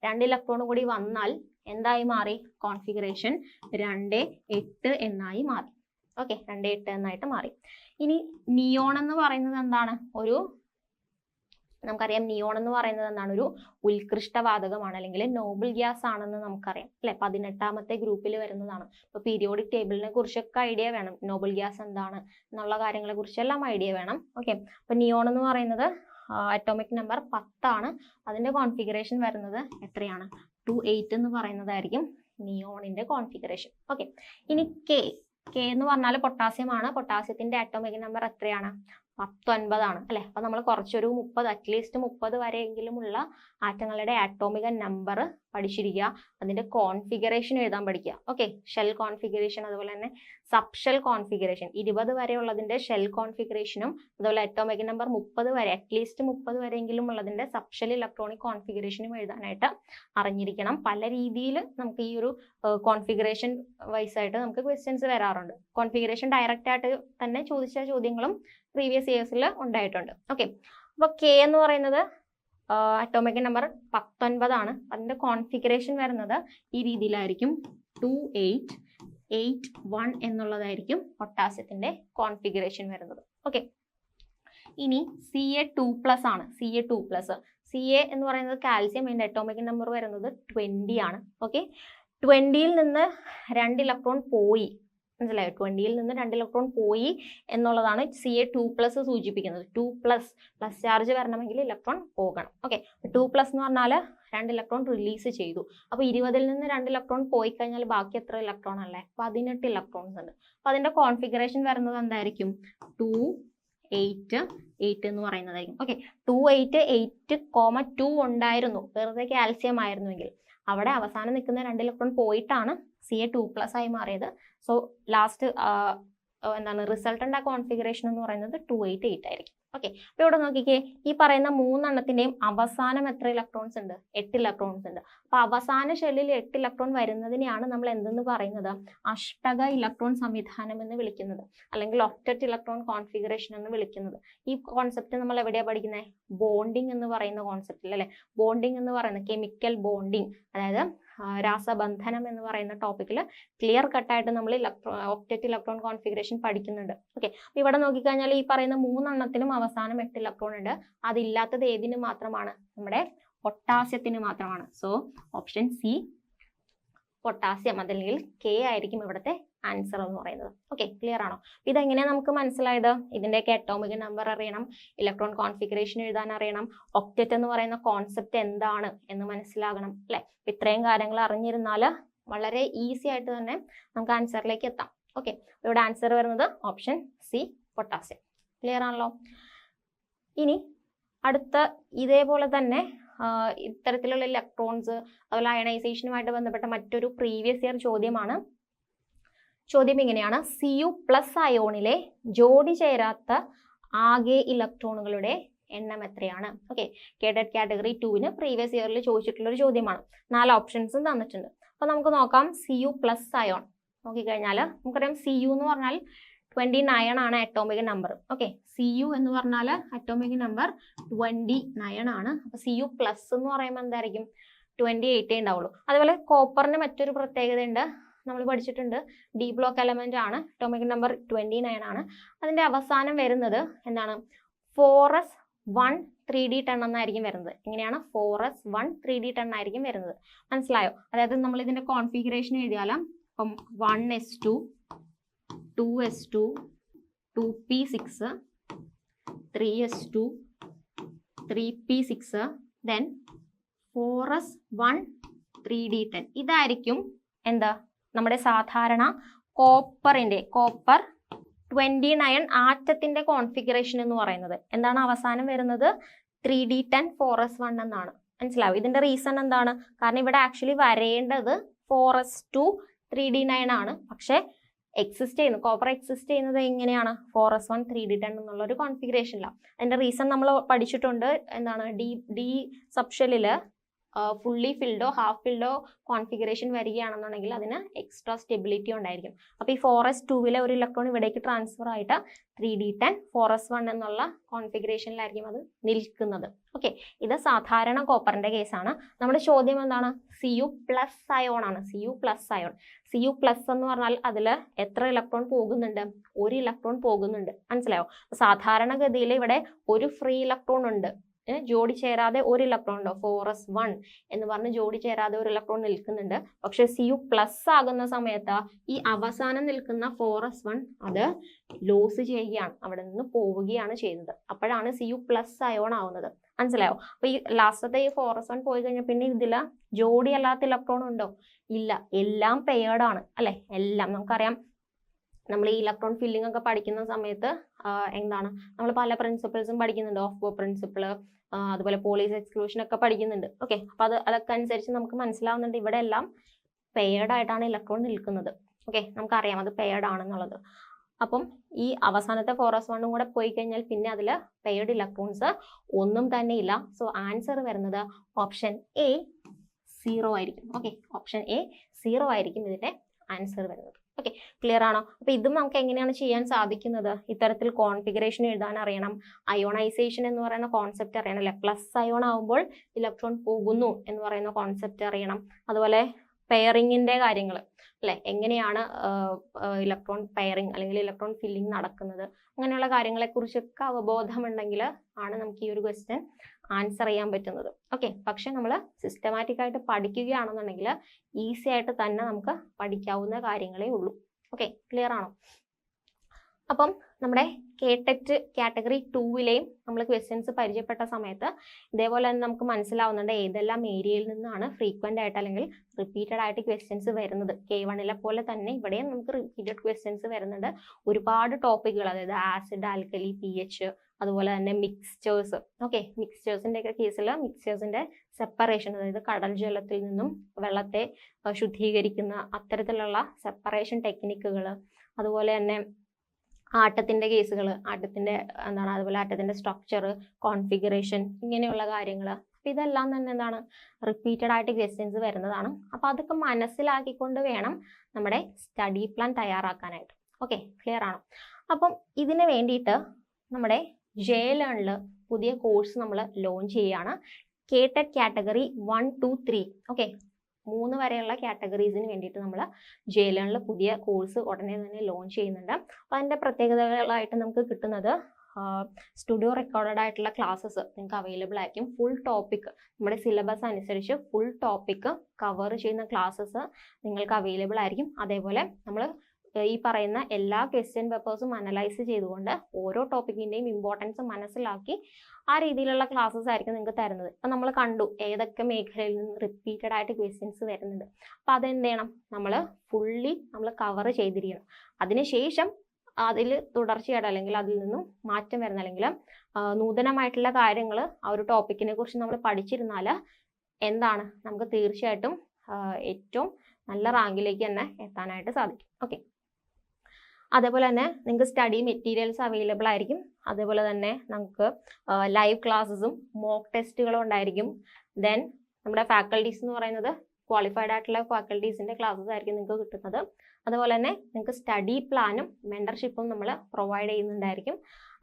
2 ഇലക്ട്രോൺ കൂടി വന്നാൽ എന്തായി മാറി? കോൺഫിഗറേഷൻ 2, 8 എന്നായി മാറി. ഓക്കെ, 2, 8 എന്നായിട്ട് മാറി. ഇനി നിയോൺ എന്ന് പറയുന്നത് എന്താണ്? നമുക്കറിയാം നിയോൺ എന്ന് പറയുന്നത് എന്താണ്? ഒരു ഉത്കൃഷ്ടവാതകമാണ്, അല്ലെങ്കിൽ നോബിൾ ഗ്യാസ് ആണെന്ന് നമുക്കറിയാം അല്ലെ. 18ാമത്തെ ഗ്രൂപ്പിൽ വരുന്നതാണ്. അപ്പൊ പീരിയോഡിക് ടേബിളിനെ കുറിച്ചൊക്കെ ഐഡിയ വേണം. നോബിൾ ഗ്യാസ് എന്താണ് എന്നുള്ള കാര്യങ്ങളെ കുറിച്ചെല്ലാം ഐഡിയ വേണം. ഓക്കെ, അപ്പൊ നിയോൺ എന്ന് പറയുന്നത് അറ്റോമിക് നമ്പർ 10 ആണ്. അതിന്റെ കോൺഫിഗറേഷൻ വരുന്നത് എത്രയാണ്? 2, 8 എന്ന് പറയുന്നതായിരിക്കും നിയോണിന്റെ കോൺഫിഗറേഷൻ. ഓക്കെ, ഇനി കെ എന്ന് പറഞ്ഞാൽ പൊട്ടാസ്യം ആണ്. പൊട്ടാസ്യത്തിന്റെ അറ്റോമിക് നമ്പർ എത്രയാണ്? 19 ആണ് അല്ലെ. അപ്പൊ നമ്മൾ കുറച്ചൊരു 30, അറ്റ്ലീസ്റ്റ് 30 വരെയെങ്കിലും ഉള്ള ആറ്റങ്ങളുടെ ആറ്റോമിക നമ്പർ പഠിച്ചിരിക്കുക. അതിന്റെ കോൺഫിഗറേഷൻ എഴുതാൻ പഠിക്കുക. ഓക്കെ, ഷെൽ കോൺഫിഗറേഷൻ, അതുപോലെ തന്നെ സബ് ഷെൽ കോൺഫിഗറേഷൻ, 20 വരെ ഉള്ളതിന്റെ ഷെൽ കോൺഫിഗറേഷനും അതുപോലെ അറ്റോമിക് നമ്പർ 30 വരെ, അറ്റ്ലീസ്റ്റ് 30 വരെയെങ്കിലും ഉള്ളതിന്റെ സബ് ഷെൽ ഇലക്ട്രോണിക് കോൺഫിഗറേഷനും എഴുതാനായിട്ട് അറിഞ്ഞിരിക്കണം. പല രീതിയിൽ നമുക്ക് ഈ ഒരു കോൺഫിഗറേഷൻ വൈസ് ആയിട്ട് നമുക്ക് ക്വസ്റ്റ്യൻസ് വരാറുണ്ട്. കോൺഫിഗറേഷൻ ഡയറക്റ്റ് ആയിട്ട് തന്നെ ചോദിച്ച ചോദ്യങ്ങളും പ്രീവിയസ് ഇയേഴ്സിൽ ഉണ്ടായിട്ടുണ്ട്. ഓക്കെ, അപ്പോൾ കെ എന്ന് പറയുന്നത് അറ്റോമിക് നമ്പർ 19 ആണ്. അതിന്റെ കോൺഫിഗറേഷൻ വരുന്നത് ഈ രീതിയിലായിരിക്കും. 2881 എന്നുള്ളതായിരിക്കും പൊട്ടാസ്യത്തിന്റെ കോൺഫിഗറേഷൻ വരുന്നത്. ഓക്കെ, ഇനി Ca2+ ആണ്. Ca2+, Ca എന്ന് പറയുന്നത് കാൽസ്യം, അതിന്റെ അറ്റോമിക് നമ്പർ വരുന്നത് 20 ആണ്. ഓക്കെ, 20യിൽ നിന്ന് 2 ഇലക്ട്രോൺ പോയി, മനസ്സിലായോ? 20യിൽ നിന്ന് 2 ഇലക്ട്രോൺ പോയി എന്നുള്ളതാണ് Ca2+ സൂചിപ്പിക്കുന്നത്. 2+ പ്ലസ് ചാർജ് വരണമെങ്കിൽ ഇലക്ട്രോൺ പോകണം. ഓക്കെ, 2+ എന്ന് പറഞ്ഞാൽ 2 ഇലക്ട്രോൺ റിലീസ് ചെയ്തു. അപ്പോൾ 20ൽ നിന്ന് 2 ഇലക്ട്രോൺ പോയി കഴിഞ്ഞാൽ ബാക്കി എത്ര ഇലക്ട്രോൺ അല്ലേ? 18 ഇലക്ട്രോൺസ് ഉണ്ട്. അപ്പോൾ അതിന്റെ കോൺഫിഗറേഷൻ വരുന്നത് എന്തായിരിക്കും? 288 എന്ന് പറയുന്നതായിരിക്കും. ഓക്കെ, 288,2 ഉണ്ടായിരുന്നു, വെറുതെ കാൽസ്യം ആയിരുന്നുവെങ്കിൽ. അവിടെ അവസാനം നിൽക്കുന്ന 2 ഇലക്ട്രോൺ പോയിട്ടാണ് Ca2+ ആയി മാറിയത്. സോ ലാസ്റ്റ് എന്താണ് റിസൾട്ടന്റ് കോൺഫിഗറേഷൻ എന്ന് പറയുന്നത് 288 ആയിരിക്കും. ഓക്കെ, അപ്പൊ ഇവിടെ നോക്കിക്കേ, ഈ പറയുന്ന 3 എണ്ണത്തിന്റെയും അവസാനം എത്ര ഇലക്ട്രോൺസ് ഉണ്ട്? 8 ഇലക്ട്രോൺസ് ഉണ്ട്. അപ്പൊ അവസാന ഷെല്ലിൽ 8 ഇലക്ട്രോൺ വരുന്നതിനെയാണ് നമ്മൾ എന്തെന്ന് പറയുന്നത്? അഷ്ടക ഇലക്ട്രോൺ സംവിധാനം എന്ന് വിളിക്കുന്നത്, അല്ലെങ്കിൽ ഒക്ടറ്റ് ഇലക്ട്രോൺ കോൺഫിഗറേഷൻ എന്ന് വിളിക്കുന്നത്. ഈ കോൺസെപ്റ്റ് നമ്മൾ എവിടെയാ പഠിക്കുന്നത്? ബോണ്ടിങ് എന്ന് പറയുന്ന കോൺസെപ്റ്റിൽ അല്ലെ? ബോണ്ടിങ് എന്ന് പറയുന്ന കെമിക്കൽ ബോണ്ടിങ്, അതായത് രാസബന്ധനം എന്ന് പറയുന്ന ടോപ്പിക്കിൽ ക്ലിയർ കട്ടായിട്ട് നമ്മൾ ഒക്ടറ്റ് ഇലക്ട്രോൺ കോൺഫിഗറേഷൻ പഠിക്കുന്നുണ്ട്. ഓക്കെ, ഇവിടെ നോക്കിക്കഴിഞ്ഞാൽ ഈ പറയുന്ന 3 എണ്ണത്തിനും അവസാനം 8 ഇലക്ട്രോൺ ഉണ്ട്. അതില്ലാത്തത് ഏതിന് മാത്രമാണ്? നമ്മുടെ പൊട്ടാസ്യത്തിന് മാത്രമാണ്. സോ ഓപ്ഷൻ സി പൊട്ടാസ്യം, അതല്ലെങ്കിൽ കെ ആയിരിക്കും ഇവിടുത്തെ ആൻസർ എന്ന് പറയുന്നത്. ഓക്കെ, ക്ലിയർ ആണോ? ഇതെങ്ങനെയാണ് നമുക്ക് മനസ്സിലായത്? ഇതിന്റെയൊക്കെ അറ്റോമിക് നമ്പർ അറിയണം, ഇലക്ട്രോൺ കോൺഫിഗറേഷൻ എഴുതാൻ അറിയണം, ഒക്ടറ്റ് എന്ന് പറയുന്ന കോൺസെപ്റ്റ് എന്താണ് എന്ന് മനസ്സിലാകണം അല്ലെ? ഇത്രയും കാര്യങ്ങൾ അറിഞ്ഞിരുന്നാൽ വളരെ ഈസി ആയിട്ട് തന്നെ നമുക്ക് ആൻസറിലേക്ക് എത്താം. ഓക്കെ, ഇവിടെ ആൻസർ വരുന്നത് ഓപ്ഷൻ സി പൊട്ടാസ്യം. ക്ലിയർ ആണല്ലോ? ഇനി അടുത്ത ഇതേപോലെ തന്നെ ഇത്തരത്തിലുള്ള ഇലക്ട്രോൺസ്, അതുപോലെ അയണൈസേഷനുമായിട്ട് ബന്ധപ്പെട്ട മറ്റൊരു പ്രീവിയസ് ഇയർ ചോദ്യമാണ്. ചോദ്യം ഇങ്ങനെയാണ്: Cu+ അയോണിലെ ജോഡി ചേരാത്ത ആകെ ഇലക്ട്രോണുകളുടെ എണ്ണം എത്രയാണ്? ഓക്കെ, കേഡറ്റ് കാറ്റഗറി 2-ന് പ്രീവിയസ് ഇയറിൽ ചോദിച്ചിട്ടുള്ള ഒരു ചോദ്യമാണ്. 4 ഓപ്ഷൻസും തന്നിട്ടുണ്ട്. അപ്പൊ നമുക്ക് നോക്കാം. Cu+ അയോൺ നോക്കിക്കഴിഞ്ഞാൽ നമുക്കറിയാം Cu എന്ന് പറഞ്ഞാൽ 29 ആണ് അറ്റോമിക് നമ്പർ. ഓക്കെ, Cu എന്ന് പറഞ്ഞാൽ അറ്റോമിക് നമ്പർ 29 ആണ്. അപ്പൊ Cu+ എന്ന് പറയുമ്പോൾ എന്തായിരിക്കും? 28 ഉണ്ടാവുള്ളൂ. അതുപോലെ കോപ്പറിന് മറ്റൊരു പ്രത്യേകത ഉണ്ട്, നമ്മൾ പഠിച്ചിട്ടുണ്ട്. ഡി ബ്ലോക്ക് എലമെന്റ് ആണ്, അറ്റോമിക് നമ്പർ 29 ആണ്. അതിന്റെ അവസാനം വരുന്നത് എന്താണ്? 4s1 3d10 എന്നായിരിക്കും വരുന്നത്. എങ്ങനെയാണ്? 4s1 3d10 ആയിരിക്കും വരുന്നത്. മനസ്സിലായോ? അതായത് നമ്മൾ ഇതിന്റെ കോൺഫിഗറേഷൻ എഴുതിയാലും അപ്പം 1s2 2s2 2p6 3s2 3p6 then 4s1 3d10 ഇതായിരിക്കും എന്താ നമ്മുടെ സാധാരണ കോപ്പർ 29 ആറ്റത്തിന്റെ കോൺഫിഗറേഷൻ എന്ന് പറയുന്നത്. എന്താണ് അവസാനം വരുന്നത്? 3d10 4s1 എന്നാണ്. മനസ്സിലാവും? ഇതിന്റെ റീസൺ എന്താണ്? കാരണം ഇവിടെ ആക്ച്വലി വരേണ്ടത് 4s2 3d9 ആണ്. പക്ഷെ കോപ്പർ എക്സിസ്റ്റ് ചെയ്യുന്നത് എങ്ങനെയാണ്? 4s1 3d10 എന്നുള്ള ഒരു കോൺഫിഗറേഷനിലാണ്. അതിന്റെ റീസൺ നമ്മൾ പഠിച്ചിട്ടുണ്ട്. എന്താണ്? ഡി സബ്ഷെല്ലില് ഫുള്ളി ഫിൽഡോ ഹാഫ് ഫിൽഡോ കോൺഫിഗറേഷൻ വരികയാണെന്നുണ്ടെങ്കിൽ അതിന് എക്സ്ട്രാ സ്റ്റെബിലിറ്റി ഉണ്ടായിരിക്കും. അപ്പോൾ ഈ 4s2-ലെ ഒരു ഇലക്ട്രോൺ ഇവിടേക്ക് ട്രാൻസ്ഫർ ആയിട്ട് 3d10 4s1 എന്നുള്ള കോൺഫിഗറേഷനിലായിരിക്കും അത് നിൽക്കുന്നത്. ഓക്കെ, ഇത് സാധാരണ കോപ്പറിന്റെ കേസാണ്. നമ്മുടെ ചോദ്യം എന്താണ്? Cu+ അയോൺ ആണ്. Cu+ ion. Cu+ എന്ന് പറഞ്ഞാൽ അതിൽ എത്ര ഇലക്ട്രോൺ പോകുന്നുണ്ട്? 1 ഇലക്ട്രോൺ പോകുന്നുണ്ട്. മനസ്സിലായോ? സാധാരണഗതിയിൽ ഇവിടെ ഒരു ഫ്രീ ഇലക്ട്രോൺ ഉണ്ട്, ജോഡി ചേരാതെ 1 ഇലക്ട്രോൺ ഉണ്ടോ? 4s1 എന്ന് പറഞ്ഞ് ജോഡി ചേരാതെ 1 ഇലക്ട്രോൺ നിൽക്കുന്നുണ്ട്. പക്ഷെ Cu+ ആകുന്ന സമയത്ത് ഈ അവസാനം നിൽക്കുന്ന 4s1 അത് ലോസ് ചെയ്യുകയാണ്, അവിടെ നിന്ന് പോവുകയാണ് ചെയ്യുന്നത്. അപ്പോഴാണ് Cu+ അയോൺ ആവുന്നത്. മനസ്സിലായോ? അപ്പൊ ഈ ലാസ്റ്റത്തെ ഈ 4s1 പോയി കഴിഞ്ഞാൽ പിന്നെ ഇതില് ജോഡി അല്ലാത്ത ഇലക്ട്രോൺ ഉണ്ടോ? ഇല്ല, എല്ലാം പെയർഡ് ആണ് അല്ലെ? എല്ലാം നമുക്കറിയാം നമ്മൾ ഈ ഇലക്ട്രോൺ ഫില്ലിംഗ് ഒക്കെ പഠിക്കുന്ന സമയത്ത് എന്താണ് നമ്മൾ പല പ്രിൻസിപ്പിൾസും പഠിക്കുന്നുണ്ട്. ഓഫ് ബോ പ്രിൻസിപ്പിൾ, അതുപോലെ പോളീസ് എക്സ്ക്ലൂഷൻ ഒക്കെ പഠിക്കുന്നുണ്ട്. ഓക്കെ, അപ്പൊ അതൊക്കെ അനുസരിച്ച് നമുക്ക് മനസ്സിലാവുന്നുണ്ട് ഇവിടെ എല്ലാം പെയർഡ് ആയിട്ടാണ് ഇലക്ട്രോൺ നിൽക്കുന്നത്. ഓക്കെ, നമുക്കറിയാം അത് പെയർഡ് ആണെന്നുള്ളത്. അപ്പം ഈ അവസാനത്തെ 4s1 കൂടെ പോയി കഴിഞ്ഞാൽ പിന്നെ അതിൽ പെയർഡ് ഇലക്ട്രോൺസ് ഒന്നും തന്നെ ഇല്ല. സോ ആൻസർ വരുന്നത് ഓപ്ഷൻ എ 0 ആയിരിക്കും. ഓക്കെ, ഓപ്ഷൻ എ 0 ആയിരിക്കും ഇതിന്റെ ആൻസർ വരുന്നത്. ഓക്കെ, ക്ലിയർ ആണോ? അപ്പൊ ഇതും നമുക്ക് എങ്ങനെയാണ് ചെയ്യാൻ സാധിക്കുന്നത്? ഇത്തരത്തിൽ കോൺഫിഗറേഷൻ എഴുതാൻ അറിയണം. അയോണൈസേഷൻ എന്ന് പറയുന്ന കോൺസെപ്റ്റ് അറിയണം അല്ലെ. പ്ലസ് അയോൺ ആവുമ്പോൾ ഇലക്ട്രോൺ പോകുന്നു എന്ന് പറയുന്ന കോൺസെപ്റ്റ് അറിയണം. അതുപോലെ പെയറിങ്ങിന്റെ കാര്യങ്ങൾ അല്ലെ, എങ്ങനെയാണ് ഇലക്ട്രോൺ പെയറിങ് അല്ലെങ്കിൽ ഇലക്ട്രോൺ ഫില്ലിംഗ് നടക്കുന്നത്, അങ്ങനെയുള്ള കാര്യങ്ങളെ കുറിച്ചൊക്കെ അവബോധമുണ്ടെങ്കിൽ ആണ് നമുക്ക് ഈ ഒരു ക്വസ്റ്റ്യൻ ആൻസർ ചെയ്യാൻ പറ്റുന്നത്. ഓക്കെ, പക്ഷെ നമ്മൾ സിസ്റ്റമാറ്റിക് ആയിട്ട് പഠിക്കുകയാണെന്നുണ്ടെങ്കിൽ ഈസി ആയിട്ട് തന്നെ നമുക്ക് പഠിക്കാവുന്ന കാര്യങ്ങളേ ഉള്ളൂ. ഓക്കെ, ക്ലിയർ ആണോ? അപ്പം നമ്മുടെ കേടെറ്റ് കാറ്റഗറി 2ലെയും നമ്മൾ ക്വസ്റ്റ്യൻസ് പരിചയപ്പെട്ട സമയത്ത് ഇതേപോലെ തന്നെ നമുക്ക് മനസ്സിലാവുന്നുണ്ട് ഏതെല്ലാം ഏരിയയിൽ നിന്നാണ് ഫ്രീക്വന്റ് ആയിട്ട് അല്ലെങ്കിൽ റിപ്പീറ്റഡ് ആയിട്ട് ക്വസ്റ്റ്യൻസ് വരുന്നത്. K1ലെ പോലെ തന്നെ ഇവിടെയും നമുക്ക് റിപ്പീറ്റഡ് ക്വസ്റ്റ്യൻസ് വരുന്നുണ്ട്. ഒരുപാട് ടോപ്പിക്കുകൾ, അതായത് ആസിഡ്, ആൽക്കലി, pH, അതുപോലെ തന്നെ മിക്സ്ചേഴ്സ്. ഓക്കെ, മിക്സ്ചേഴ്സിന്റെ ഒക്കെ കേസിൽ മിക്സ്ചേഴ്സിന്റെ സെപ്പറേഷൻ, അതായത് കടൽ ജലത്തിൽ നിന്നും വെള്ളത്തെ ശുദ്ധീകരിക്കുന്ന അത്തരത്തിലുള്ള സെപ്പറേഷൻ ടെക്നിക്കുകൾ, അതുപോലെ തന്നെ ആട്ടത്തിന്റെ കേസുകൾ, ആട്ടത്തിന്റെ എന്താണ്, അതുപോലെ ആട്ടത്തിന്റെ സ്ട്രക്ചർ, കോൺഫിഗറേഷൻ, ഇങ്ങനെയുള്ള കാര്യങ്ങൾ. അപ്പൊ ഇതെല്ലാം തന്നെ എന്താണ്, റിപ്പീറ്റഡ് ആയിട്ട് ക്വസ്റ്റ്യൻസ് വരുന്നതാണ്. അപ്പൊ അതൊക്കെ മനസ്സിലാക്കിക്കൊണ്ട് വേണം നമ്മുടെ സ്റ്റഡി പ്ലാൻ തയ്യാറാക്കാനായിട്ട്. ഓക്കെ, ക്ലിയർ ആണോ? അപ്പം ഇതിന് വേണ്ടിയിട്ട് നമ്മുടെ JLearnൽ പുതിയ കോഴ്സ് നമ്മൾ ലോഞ്ച് ചെയ്യുകയാണ്. KTET category 1, 2, 3. ഓക്കെ, 3 വരെയുള്ള കാറ്റഗറീസിന് വേണ്ടിയിട്ട് നമ്മൾ JLearnൽ പുതിയ കോഴ്സ് ഉടനെ തന്നെ ലോഞ്ച് ചെയ്യുന്നുണ്ട്. അപ്പോൾ അതിൻ്റെ പ്രത്യേകതകളായിട്ട് നമുക്ക് കിട്ടുന്നത് സ്റ്റുഡിയോ റെക്കോർഡഡ് ആയിട്ടുള്ള ക്ലാസ്സസ് നിങ്ങൾക്ക് അവൈലബിൾ ആയിരിക്കും. ഫുൾ ടോപ്പിക് നമ്മുടെ സിലബസ് അനുസരിച്ച് ഫുൾ ടോപ്പിക് കവർ ചെയ്യുന്ന ക്ലാസ്സസ് നിങ്ങൾക്ക് അവൈലബിൾ ആയിരിക്കും. അതേപോലെ നമ്മൾ ഈ പറയുന്ന എല്ലാ ക്വസ്റ്റ്യൻ പേപ്പേഴ്സും അനലൈസ് ചെയ്തുകൊണ്ട് ഓരോ ടോപ്പിക്കിൻ്റെയും ഇമ്പോർട്ടൻസ് മനസ്സിലാക്കി ആ രീതിയിലുള്ള ക്ലാസ്സസ് ആയിരിക്കും നിങ്ങൾക്ക് തരുന്നത്. അപ്പം നമ്മൾ കണ്ടു ഏതൊക്കെ മേഖലയിൽ നിന്ന് റിപ്പീറ്റഡ് ആയിട്ട് ക്വസ്റ്റ്യൻസ് വരുന്നുണ്ട്. അപ്പം അതെന്ത് ചെയ്യണം, നമ്മൾ ഫുള്ളി കവർ ചെയ്തിരിക്കണം. അതിനുശേഷം അതിൽ തുടർച്ചയായിട്ട് അല്ലെങ്കിൽ അതിൽ നിന്നും മാറ്റം വരുന്ന അല്ലെങ്കിൽ നൂതനമായിട്ടുള്ള കാര്യങ്ങൾ ആ ഒരു ടോപ്പിക്കിനെ കുറിച്ച് നമ്മൾ പഠിച്ചിരുന്നാൽ എന്താണ്, നമുക്ക് തീർച്ചയായിട്ടും ഏറ്റവും നല്ല റാങ്കിലേക്ക് തന്നെ എത്താനായിട്ട് സാധിക്കും. ഓക്കെ, അതേപോലെ തന്നെ നിങ്ങൾക്ക് സ്റ്റഡി മെറ്റീരിയൽസ് അവൈലബിൾ ആയിരിക്കും. അതേപോലെ തന്നെ നമുക്ക് ലൈവ് ക്ലാസ്സസും മോക്ക് ടെസ്റ്റുകളും ഉണ്ടായിരിക്കും. ദെൻ നമ്മുടെ ഫാക്കൽറ്റീസ് എന്ന് പറയുന്നത് ക്വാളിഫൈഡ് ആയിട്ടുള്ള ഫാക്കൽറ്റീസിൻ്റെ ക്ലാസ്സസ് ആയിരിക്കും നിങ്ങൾക്ക് കിട്ടുന്നത്. അതുപോലെ തന്നെ നിങ്ങൾക്ക് സ്റ്റഡി പ്ലാനും മെൻറ്റർഷിപ്പും നമ്മൾ പ്രൊവൈഡ് ചെയ്യുന്നുണ്ടായിരിക്കും.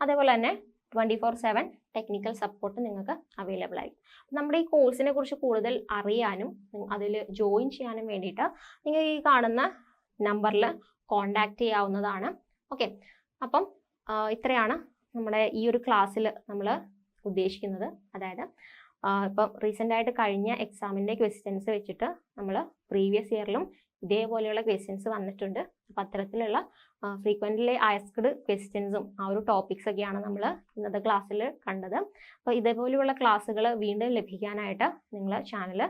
അതേപോലെ തന്നെ 24/7 ടെക്നിക്കൽ സപ്പോർട്ട് നിങ്ങൾക്ക് അവൈലബിൾ ആയിരിക്കും. നമ്മുടെ ഈ കോഴ്സിനെ കുറിച്ച് കൂടുതൽ അറിയാനും അതിൽ ജോയിൻ ചെയ്യാനും വേണ്ടിയിട്ട് നിങ്ങൾ ഈ കാണുന്ന നമ്പറിൽ കോണ്ടാക്ട് ചെയ്യാവുന്നതാണ്. ഓക്കെ, അപ്പം ഇത്രയാണ് നമ്മുടെ ഈ ഒരു ക്ലാസ്സിൽ നമ്മൾ ഉദ്ദേശിക്കുന്നത്. അതായത് ഇപ്പം റീസെൻ്റ് ആയിട്ട് കഴിഞ്ഞ എക്സാമിൻ്റെ ക്വസ്റ്റ്യൻസ് വെച്ചിട്ട് നമ്മൾ പ്രീവിയസ് ഇയറിലും ഇതേപോലെയുള്ള ക്വസ്റ്റ്യൻസ് വന്നിട്ടുണ്ട്. അപ്പം അത്തരത്തിലുള്ള ഫ്രീക്വൻ്റ്ലി ആസ്ക്ഡ് ക്വസ്റ്റ്യൻസും ആ ഒരു ടോപ്പിക്സ് ഒക്കെയാണ് നമ്മൾ ഇന്നത്തെ ക്ലാസ്സിൽ കണ്ടത്. അപ്പോൾ ഇതേപോലെയുള്ള ക്ലാസ്സുകൾ വീണ്ടും ലഭിക്കാനായിട്ട് നിങ്ങൾ ചാനൽ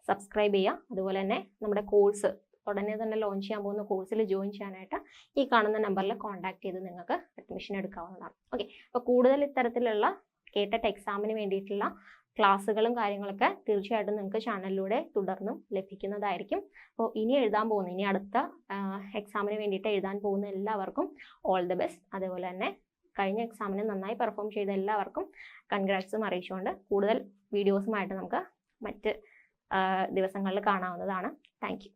സബ്സ്ക്രൈബ് ചെയ്യുക. അതുപോലെ തന്നെ നമ്മുടെ കോഴ്സ് ഉടനെ തന്നെ ലോഞ്ച് ചെയ്യാൻ പോകുന്ന കോഴ്സിൽ ജോയിൻ ചെയ്യാനായിട്ട് ഈ കാണുന്ന നമ്പറിൽ കോൺടാക്ട് ചെയ്ത് നിങ്ങൾക്ക് അഡ്മിഷൻ എടുക്കാവുന്നതാണ്. ഓക്കെ, അപ്പോൾ കൂടുതൽ ഇത്തരത്തിലുള്ള കേടെറ്റ് എക്സാമിന് വേണ്ടിയിട്ടുള്ള ക്ലാസ്സുകളും കാര്യങ്ങളൊക്കെ തീർച്ചയായിട്ടും നിങ്ങൾക്ക് ചാനലിലൂടെ തുടർന്നും ലഭിക്കുന്നതായിരിക്കും. അപ്പോൾ ഇനി അടുത്ത എക്സാമിന് വേണ്ടിയിട്ട് എഴുതാൻ പോകുന്ന എല്ലാവർക്കും ഓൾ ദി ബെസ്റ്റ്. അതേപോലെ തന്നെ കഴിഞ്ഞ എക്സാമിന് നന്നായി പെർഫോം ചെയ്ത എല്ലാവർക്കും കൺഗ്രാറ്റ്സും അറിയിച്ചുകൊണ്ട് കൂടുതൽ വീഡിയോസുമായിട്ട് നമുക്ക് മറ്റ് ദിവസങ്ങളിൽ കാണാവുന്നതാണ്. Thank you.